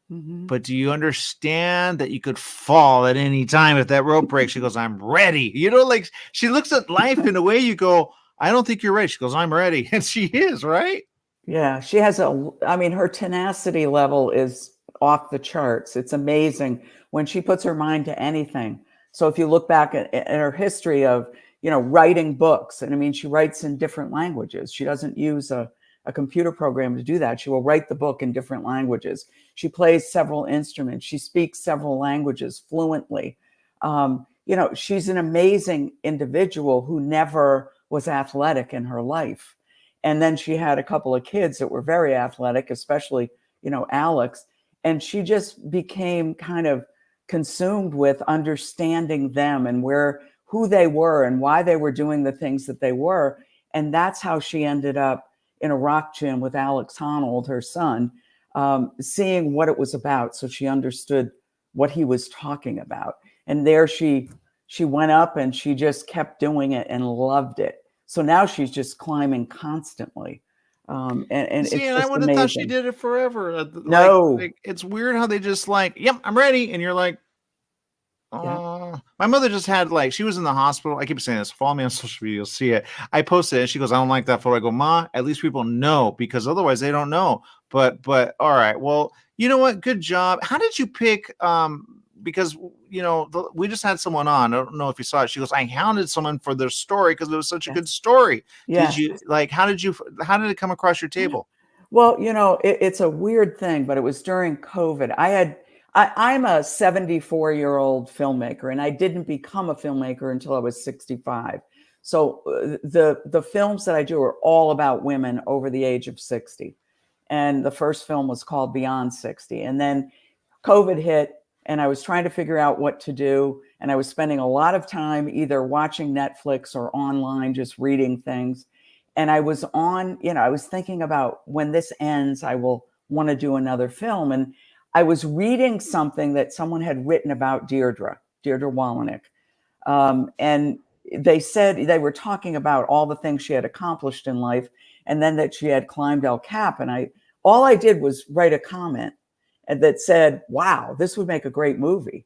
but do you understand that you could fall at any time if that rope breaks? She goes, I'm ready. Like she looks at life in a way you go, I don't think you're ready. She goes, I'm ready. And she is, right? Yeah, she has her tenacity level is off the charts. It's amazing when she puts her mind to anything. So if you look back at her history of, writing books, and she writes in different languages. She doesn't use a computer program to do that. She will write the book in different languages. She plays several instruments. She speaks several languages fluently. She's an amazing individual who never was athletic in her life. And then she had a couple of kids that were very athletic, especially, Alex. And she just became kind of consumed with understanding them and who they were and why they were doing the things that they were. And that's how she ended up in a rock gym with Alex Honnold, her son, seeing what it was about. So she understood what he was talking about. And there she went up and she just kept doing it and loved it. So now she's just climbing constantly. And it's just I would have thought she did it forever. No. It's weird how they just yep, I'm ready. And you're like, my mother just had she was in the hospital. I keep saying this. Follow me on social media. You'll see it. I posted it. And she goes, I don't like that photo. I go, Ma, at least people know because otherwise they don't know. But all right. Well, you know what? Good job. How did you pick? Because we just had someone on. I don't know if you saw it. She goes, I hounded someone for their story because it was such a good story. Yeah. Did you how did it come across your table? Well, it's a weird thing, but it was during COVID. I'm a 74-year-old filmmaker, and I didn't become a filmmaker until I was 65. So the films that I do are all about women over the age of 60. And the first film was called Beyond 60. And then COVID hit, and I was trying to figure out what to do. And I was spending a lot of time either watching Netflix or online, just reading things. And I was I was thinking about when this ends, I will want to do another film. And I was reading something that someone had written about Deirdre Wallenick. And they said they were talking about all the things she had accomplished in life and then that she had climbed El Cap. And all I did was write a comment that said, wow, this would make a great movie.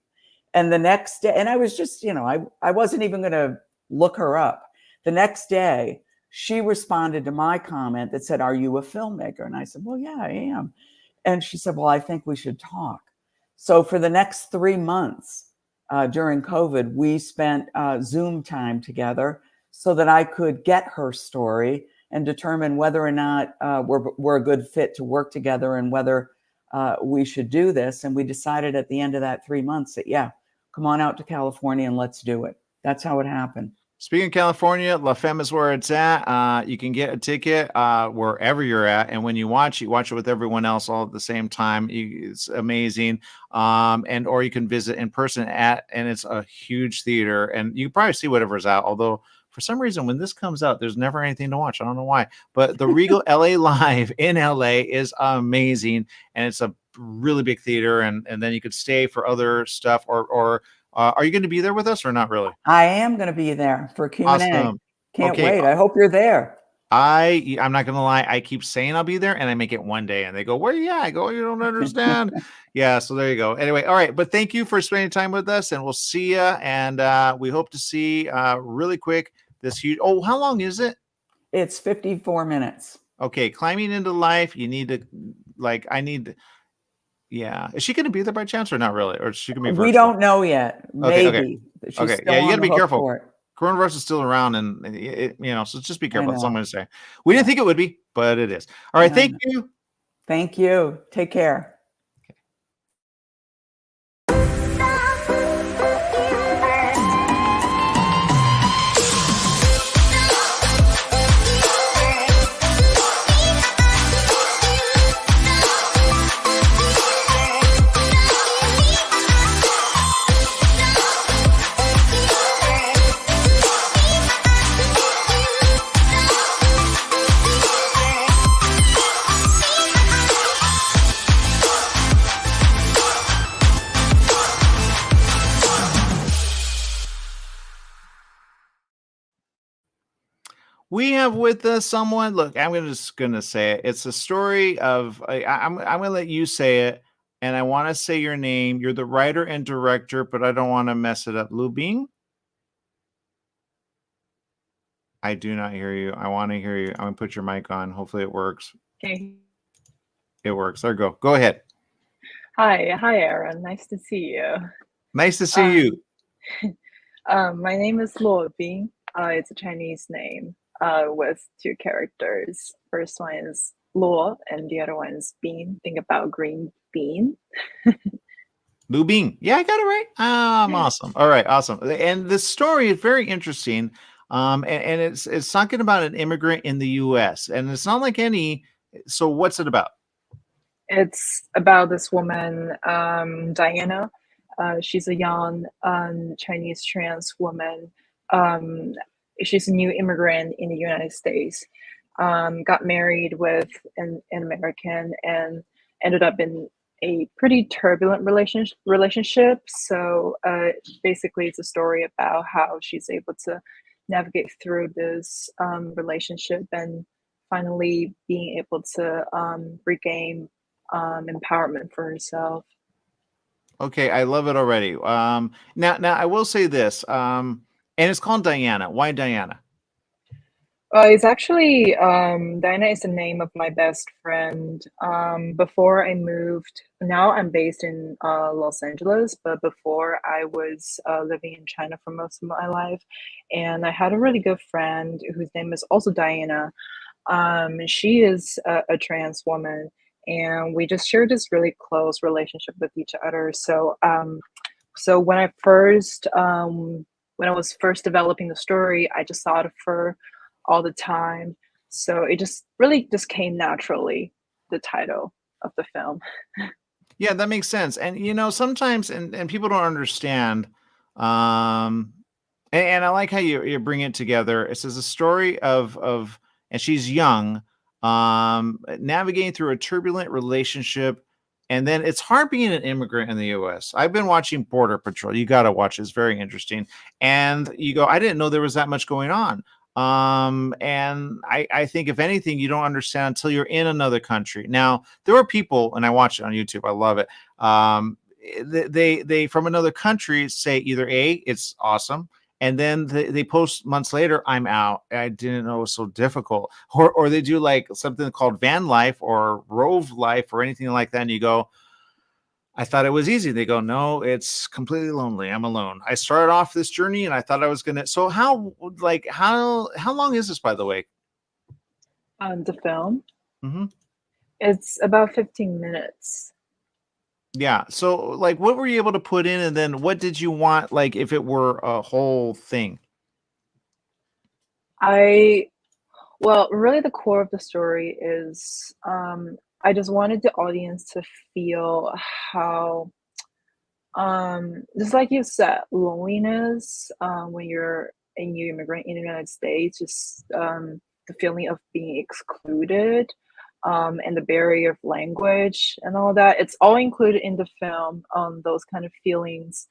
And the next day, and I was just, I wasn't even going to look her up. The next day, she responded to my comment that said, are you a filmmaker? And I said, well, yeah, I am. And she said, well, I think we should talk. So for the next 3 months during COVID, we spent Zoom time together so that I could get her story and determine whether or not we're a good fit to work together and whether we should do this. And we decided at the end of that 3 months that, yeah, come on out to California and let's do it. That's how it happened. Speaking of California, LAFemme is where it's at. You can get a ticket wherever you're at. And when you watch it with everyone else all at the same time. It's amazing. Or you can visit in person and it's a huge theater. And you can probably see whatever's out. Although, for some reason, when this comes out, there's never anything to watch. I don't know why. But the Regal LA Live in LA is amazing. And it's a really big theater. And then you could stay for other stuff or are you going to be there with us or not really? I am going to be there for Q&A. Awesome. Can't wait. I hope you're there. I'm not going to lie. I keep saying I'll be there and I make it one day and they go, where are you at? I go, you don't understand. Yeah. So there you go. Anyway. All right. But thank you for spending time with us and we'll see you. And we hope to see really quick this huge. Oh, how long is it? It's 54 minutes. Okay. Climbing into life. You need to Yeah. Is she going to be there by chance or not really? Or is she going to be We virtual? don't know yet. Okay. Okay. Maybe. She's Okay. still Yeah. You got on to the be hook careful. for it. Coronavirus is still around and so just be I careful. That's all I'm know. going to say. We didn't think it would be, but it is. All right. I Thank know. you. Thank you. Take care. We have with us someone. Look, just gonna say it. It's a story of. I'm gonna let you say it, and I want to say your name. You're the writer and director, but I don't want to mess it up. Lu Bing. I do not hear you. I want to hear you. I'm gonna put your mic on. Hopefully it works. Okay. It works. There you go. Go ahead. Hi, Aaron. Nice to see you. Nice to see you. My name is Luo Bing. It's a Chinese name with two characters. First one is Luo, and the other one is Bean. Think about green bean. Lu Bing. Yeah, I got it right. I'm awesome. All right, awesome. And this story is very interesting. And it's talking about an immigrant in the U.S. and it's not like any. So what's it about? It's about this woman, Diana. She's a young Chinese trans woman. She's a new immigrant in the United States. Got married with an American and ended up in a pretty turbulent relationship. So basically, it's a story about how she's able to navigate through this relationship and finally being able to regain empowerment for herself. Okay, I love it already. Now I will say this. And it's called Diana. Why Diana? It's actually Diana is the name of my best friend. Before I moved, now I'm based in Los Angeles, but before I was living in China for most of my life, and I had a really good friend whose name is also Diana. She is a trans woman, and we just shared this really close relationship with each other. So when I was first developing the story, I just thought of her all the time. So it just really just came naturally, the title of the film. Yeah, that makes sense. And sometimes and people don't understand. And I like how you bring it together. It says a story of and she's young, navigating through a turbulent relationship. And then it's hard being an immigrant in the US. I've been watching Border Patrol. You got to watch it. It's very interesting. And you go, I didn't know there was that much going on. And I think if anything, you don't understand until you're in another country. Now, there are people, and I watch it on YouTube. I love it. They from another country say either A, it's awesome. And then they post months later, I'm out. I didn't know it was so difficult. Or they do like something called van life or rove life or anything like that. And you go, I thought it was easy. They go, no, it's completely lonely. I'm alone. I started off this journey and I thought I was going to. So how long is this, by the way? The film? Mm-hmm. It's about 15 minutes. Yeah. So what were you able to put in? And then what did you want, like, if it were a whole thing? Well, really the core of the story is I just wanted the audience to feel how, just like you said, loneliness when you're a new immigrant in the United States, just the feeling of being excluded, and the barrier of language and all that. It's all included in the film, those kind of feelings.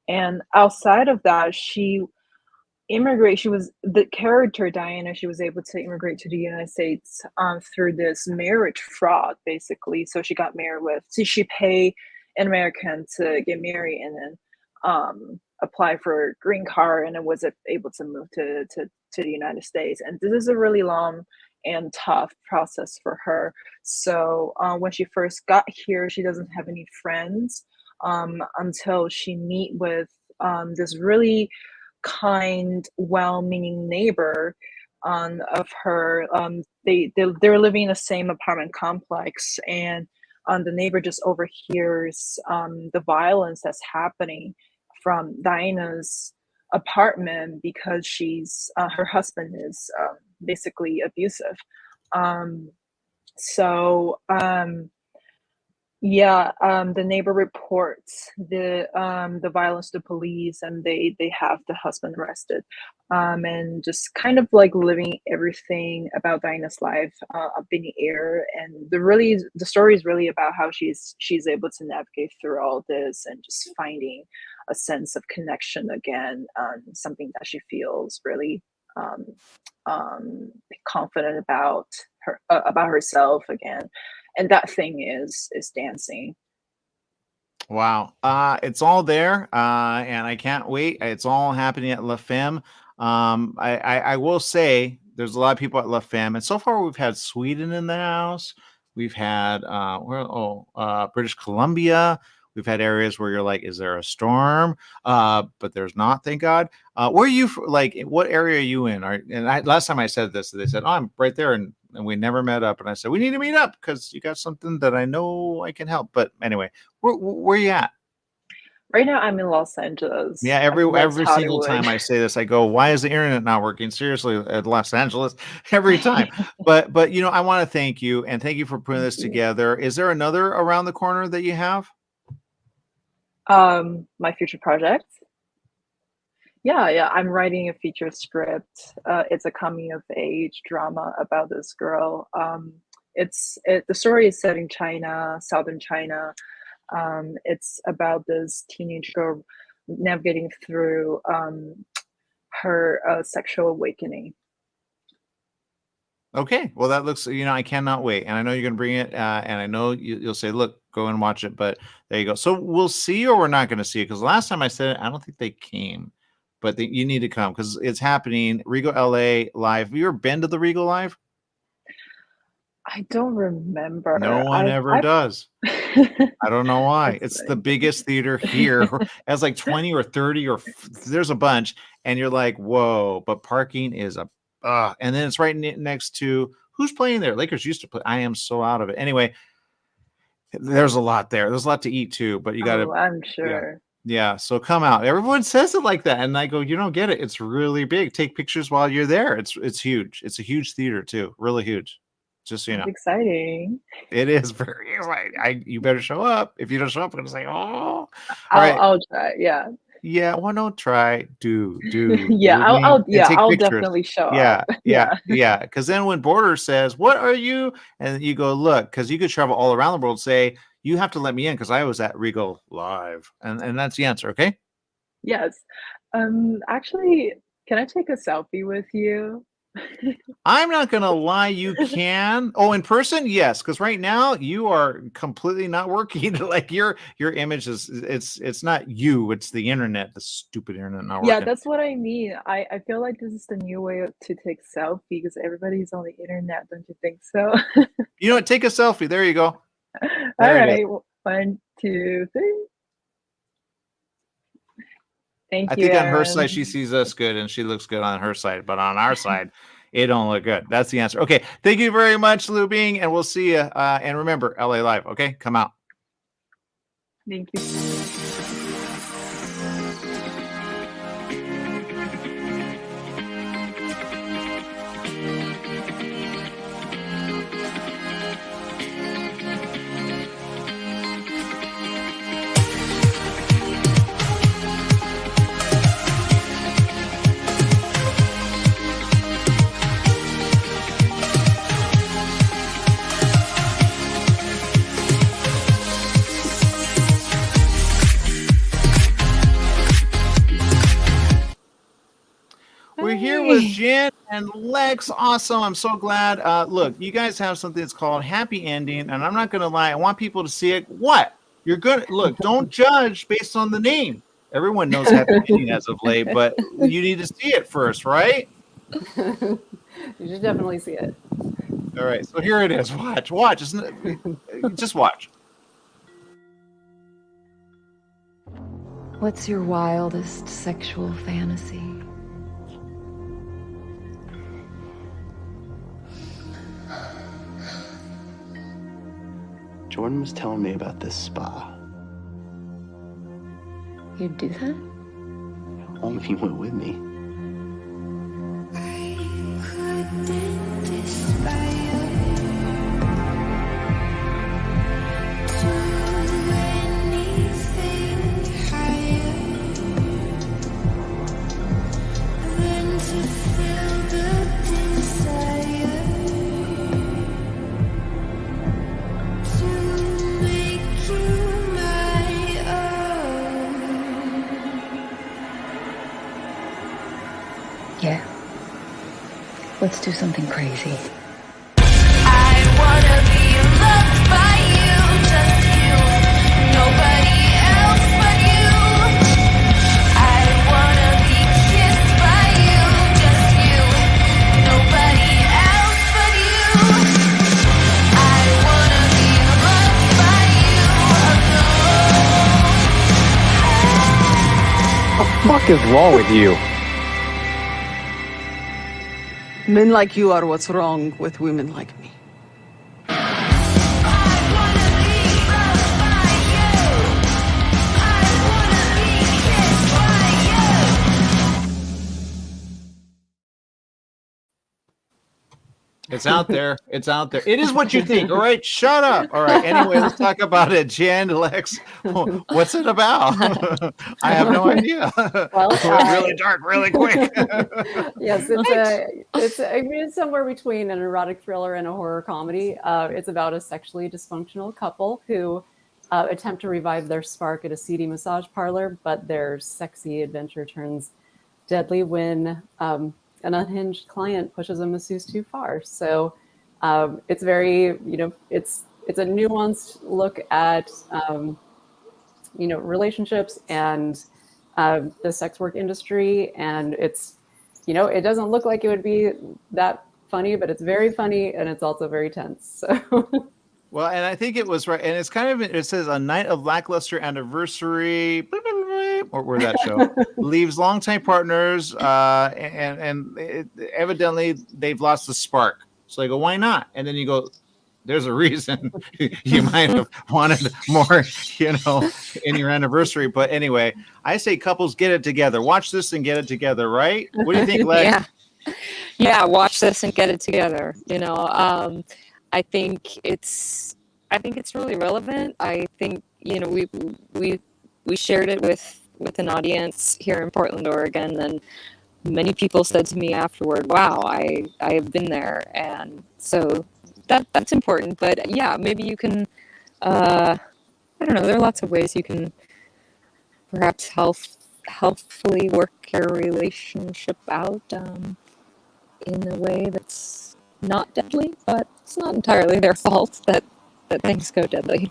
And outside of that, she was the character Diana. She was able to immigrate to the United States through this marriage fraud, basically. So she got married she paid an American to get married and then apply for a green card and then was able to move to the United States. And this is a really long and tough process for her. So when she first got here, she doesn't have any friends until she meet with this really kind, well-meaning neighbor of her. They're living in the same apartment complex, and the neighbor just overhears the violence that's happening from Dinah's apartment because her husband is basically abusive. So the neighbor reports the violence to police, and they have the husband arrested, and just kind of like living everything about Dinah's life up in the air. And the story is really about how she's able to navigate through all this and just finding a sense of connection again, something that she feels really confident about herself again. And that thing is dancing. Wow. It's all there. And I can't wait. It's all happening at LAFemme. I will say there's a lot of people at LAFemme, and so far we've had Sweden in the house. We've had British Columbia. We've had areas where you're like, is there a storm? But there's not, thank God. Where are you, what area are you in? Last time I said this, they said, oh, I'm right there. And we never met up. And I said, we need to meet up because you got something that I know I can help. But anyway, where are you at? Right now, I'm in Los Angeles. Yeah, every single time I say this, I go, why is the internet not working? Seriously, at Los Angeles, every time. but I want to thank you, and thank you for putting this together. Is there another around the corner that you have? My future projects. Yeah, I'm writing a feature script. It's a coming of age drama about this girl. The story is set in China, southern China. It's about this teenage girl navigating through her sexual awakening. Okay, well, that looks, I cannot wait. And I know you're going to bring it. And I know you'll say, look, go and watch it. But there you go. So we'll see, or we're not going to see it. Because last time I said it, I don't think they came. But you need to come because it's happening. Regal LA Live. Have you ever been to the Regal Live? I don't remember. No one ever does. I don't know why. It's the biggest theater here. It has like 20 or 30 or there's a bunch. And you're like, whoa. But parking is and then it's right next to, who's playing there? Lakers used to play. I am so out of it. Anyway, there's a lot there. There's a lot to eat too. But you got to. I'm sure. Yeah, so come out. Everyone says it like that, and I go, you don't get it. It's really big. Take pictures while you're there. It's huge. It's a huge theater too, really huge. Just so you know, exciting. It is very exciting. You better show up. If you don't show up, I'm gonna say, oh. I'll try. Yeah. Yeah. Well, don't try. Do. Yeah. I'll definitely show up. Yeah. Because then when Border says, "What are you?" and you go, look, because you could travel all around the world. Say, you have to let me in because I was at Regal Live, and that's the answer. Okay. Yes. Actually, can I take a selfie with you? I'm not gonna lie, you can. Oh, in person, yes, because right now you are completely not working. Like your image is it's not you, it's the internet, the stupid internet not working. Yeah, that's what I mean. I feel like this is the new way to take selfie because everybody's on the internet, don't you think so? You know what? Take a selfie. There you go. All right, 1, 2, 3. Thank you. I think on her side she sees us good and she looks good on her side, but on our side it don't look good. That's the answer. Okay, thank you very much, Lu Bing, and we'll see you. And remember, LA Live. Okay, come out. Thank you. We're here with Jen and Lex. Awesome. I'm so glad. Look, you guys have something that's called Happy Ending, and I'm not going to lie. I want people to see it. What? You're good. Look, don't judge based on the name. Everyone knows Happy Ending as of late, but you need to see it first, right? You should definitely see it. All right, so here it is. Watch. Just watch. What's your wildest sexual fantasy? Jordan was telling me about this spa. You'd do that? Only if you went with me. Yeah. Let's do something crazy. What the fuck is wrong with you? Men like you are what's wrong with women like me. It's out there. It's out there. It is what you think. All right, shut up. All right. Anyway, let's talk about it. Jen, Lex, what's it about? I have no idea. Well, really dark, really quick. Yes, it's somewhere between an erotic thriller and a horror comedy. It's about a sexually dysfunctional couple who attempt to revive their spark at a seedy massage parlor, but their sexy adventure turns deadly when an unhinged client pushes a masseuse too far. So it's very, it's a nuanced look at, relationships and the sex work industry. And it's, it doesn't look like it would be that funny, but it's very funny and it's also very tense. So. Well, and I think it was right. And it's kind of, it says a night of lackluster anniversary, or where that show leaves longtime partners. And evidently they've lost the spark. So I go, why not? And then you go, there's a reason you might have wanted more, in your anniversary. But anyway, I say couples get it together. Watch this and get it together, right? What do you think, Lex? Yeah, watch this and get it together. I think it's really relevant. I think we shared it with an audience here in Portland, Oregon, and many people said to me afterward, "Wow, I have been there," and so that's important. But yeah, maybe you can. I don't know. There are lots of ways you can perhaps healthfully work your relationship out in a way that's not deadly, but it's not entirely their fault that things go deadly.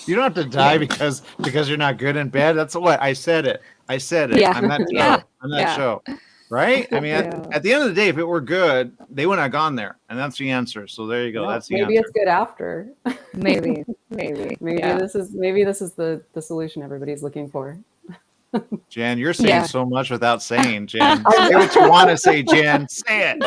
You don't have to die because you're not good in bed. That's what I said it. Yeah. I'm that show. Right? I mean, at the end of the day, if it were good, they wouldn't have gone there. And that's the answer. So there you go. That's the maybe answer. It's good after. Maybe this is the solution everybody's looking for. Jen, you're saying so much without saying, Jen. Say what you want to say, Jen. Say it.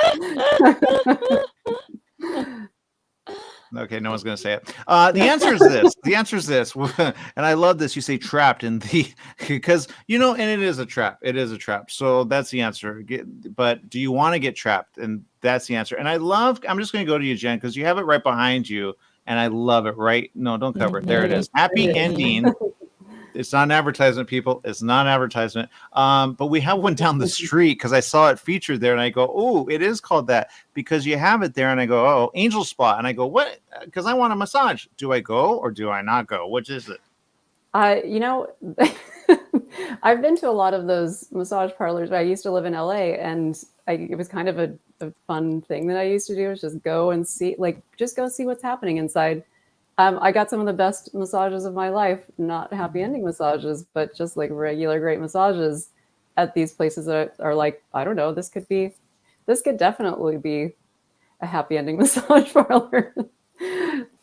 Okay, no one's going to say it. The answer is this. The answer is this. And I love this. You say trapped in the, because, and it is a trap. It is a trap. So that's the answer. But do you want to get trapped? And that's the answer. And I'm just going to go to you, Jen, because you have it right behind you. And I love it, right? No, don't cover it. There it is. Happy ending. It's not an advertisement, people. It's not an advertisement. But we have one down the street because I saw it featured there, and I go, "Oh, it is called that because you have it there." And I go, "Oh, Angel Spa," and I go, "What?" Because I want a massage. Do I go or do I not go? Which is it? I've been to a lot of those massage parlors. I used to live in LA, and it was kind of a fun thing that I used to do. Was just go and see, just go see what's happening inside. I got some of the best massages of my life, not happy ending massages, but just like regular great massages at these places that are like, I don't know, this could definitely be a happy ending massage parlor.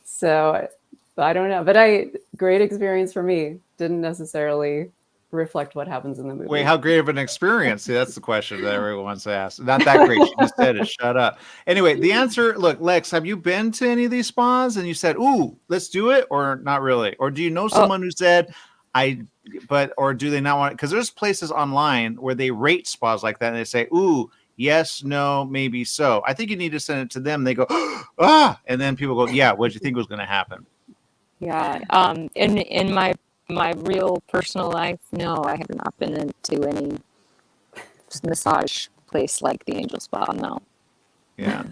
So I don't know, but great experience for me. Didn't necessarily reflect what happens in the movie. Wait, how great of an experience? See, that's the question that everyone wants to ask. Not that great. She just said it. Shut up. Anyway, the answer, look, Lex, have you been to any of these spas and you said, ooh, let's do it, or not really? Or do you know someone who said, or do they not want it? Because there's places online where they rate spas like that and they say, ooh, yes, no, maybe so. I think you need to send it to them. They go, ah, and then people go, yeah, what did you think was going to happen? Yeah. In my real personal life, no, I have not been into any massage place like the Angel Spa. No. Yeah.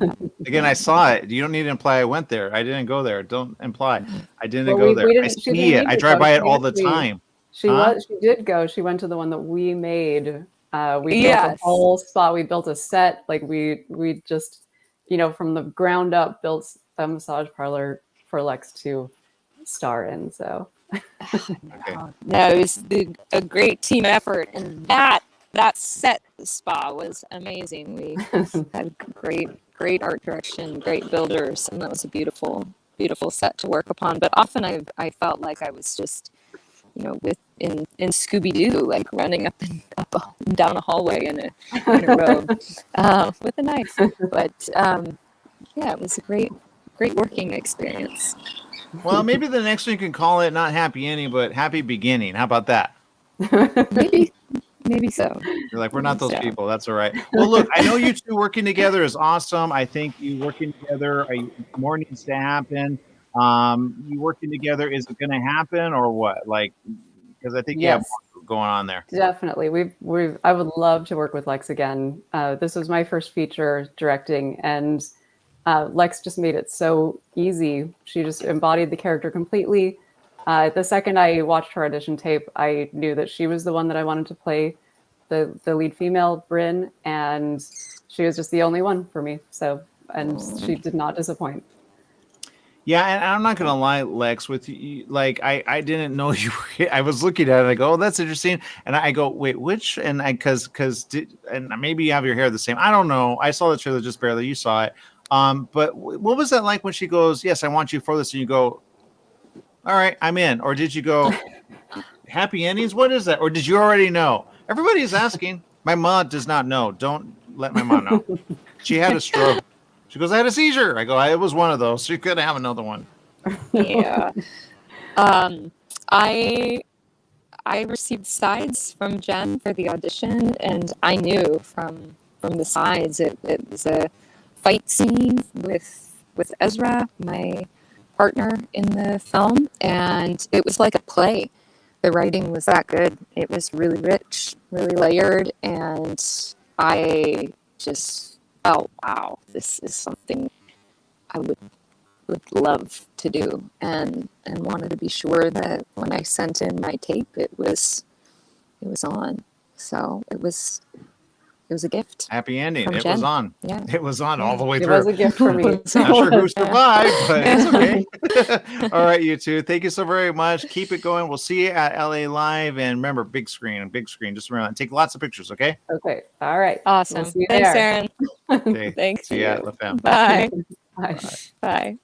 Again, I saw it. You don't need to imply I went there. I didn't go there. Don't imply I didn't go there. I see it. I drive by it all the time. She did go. She went to the one that we made. We built a whole spa. We built a set. Like we just, from the ground up built a massage parlor for Lex to star in. So no, it was a great team effort, and that set spa was amazing. We had great art direction, great builders, and that was a beautiful set to work upon. But often I felt like I was just in Scooby-Doo, like running up and down a hallway in a robe with a knife. But yeah, it was a great working experience. Well, maybe the next one you can call it not happy ending, but happy beginning. How about that? Maybe so. You're like, we're not those people. That's all right. Well, look, I know you two working together is awesome. I think you working together, more needs to happen. You working together, is it going to happen or what? Like, because I think you have more going on there. Definitely. I would love to work with Lex again. This was my first feature directing, and Lex just made it so easy. She just embodied the character completely. The second I watched her audition tape, I knew that she was the one that I wanted to play the lead female, Bryn, and she was just the only one for me. So, and she did not disappoint. Yeah, and I'm not gonna lie, Lex, with you, like I didn't know you were, I was looking at it, I go, oh, that's interesting, and I go, wait, which, and because and maybe you have your hair the same, I don't know, I saw the trailer just barely, you saw it, but what was that like when she goes, yes, I want you for this, and you go, all right, I'm in, or did you go, happy endings, what is that, or did you already know? Everybody's asking. My mom does not know. Don't let my mom know. She had a stroke. She goes, I had a seizure. I go, it was one of those. She could have another one. Yeah. I received sides from Jen for the audition, and I knew from the sides it was a fight scene with Ezra, my partner in the film, and it was like a play. The writing was that good. It was really rich, really layered, and I just felt, wow, this is something I would love to do, and wanted to be sure that when I sent in my tape, it was on. So it was a gift. Happy ending. It Jen. was on. Yeah. It was on all the way It through. was a gift for me. Not sure who survived, but it's okay. All right, you two. Thank you so very much. Keep it going. We'll see you at LA Live. And remember, big screen. Just remember that. Take lots of pictures, okay? Okay. All right. Awesome. We'll see you Thanks, there. Aaron. Okay. Thanks. See you at LaFemme. Bye. Bye. Bye.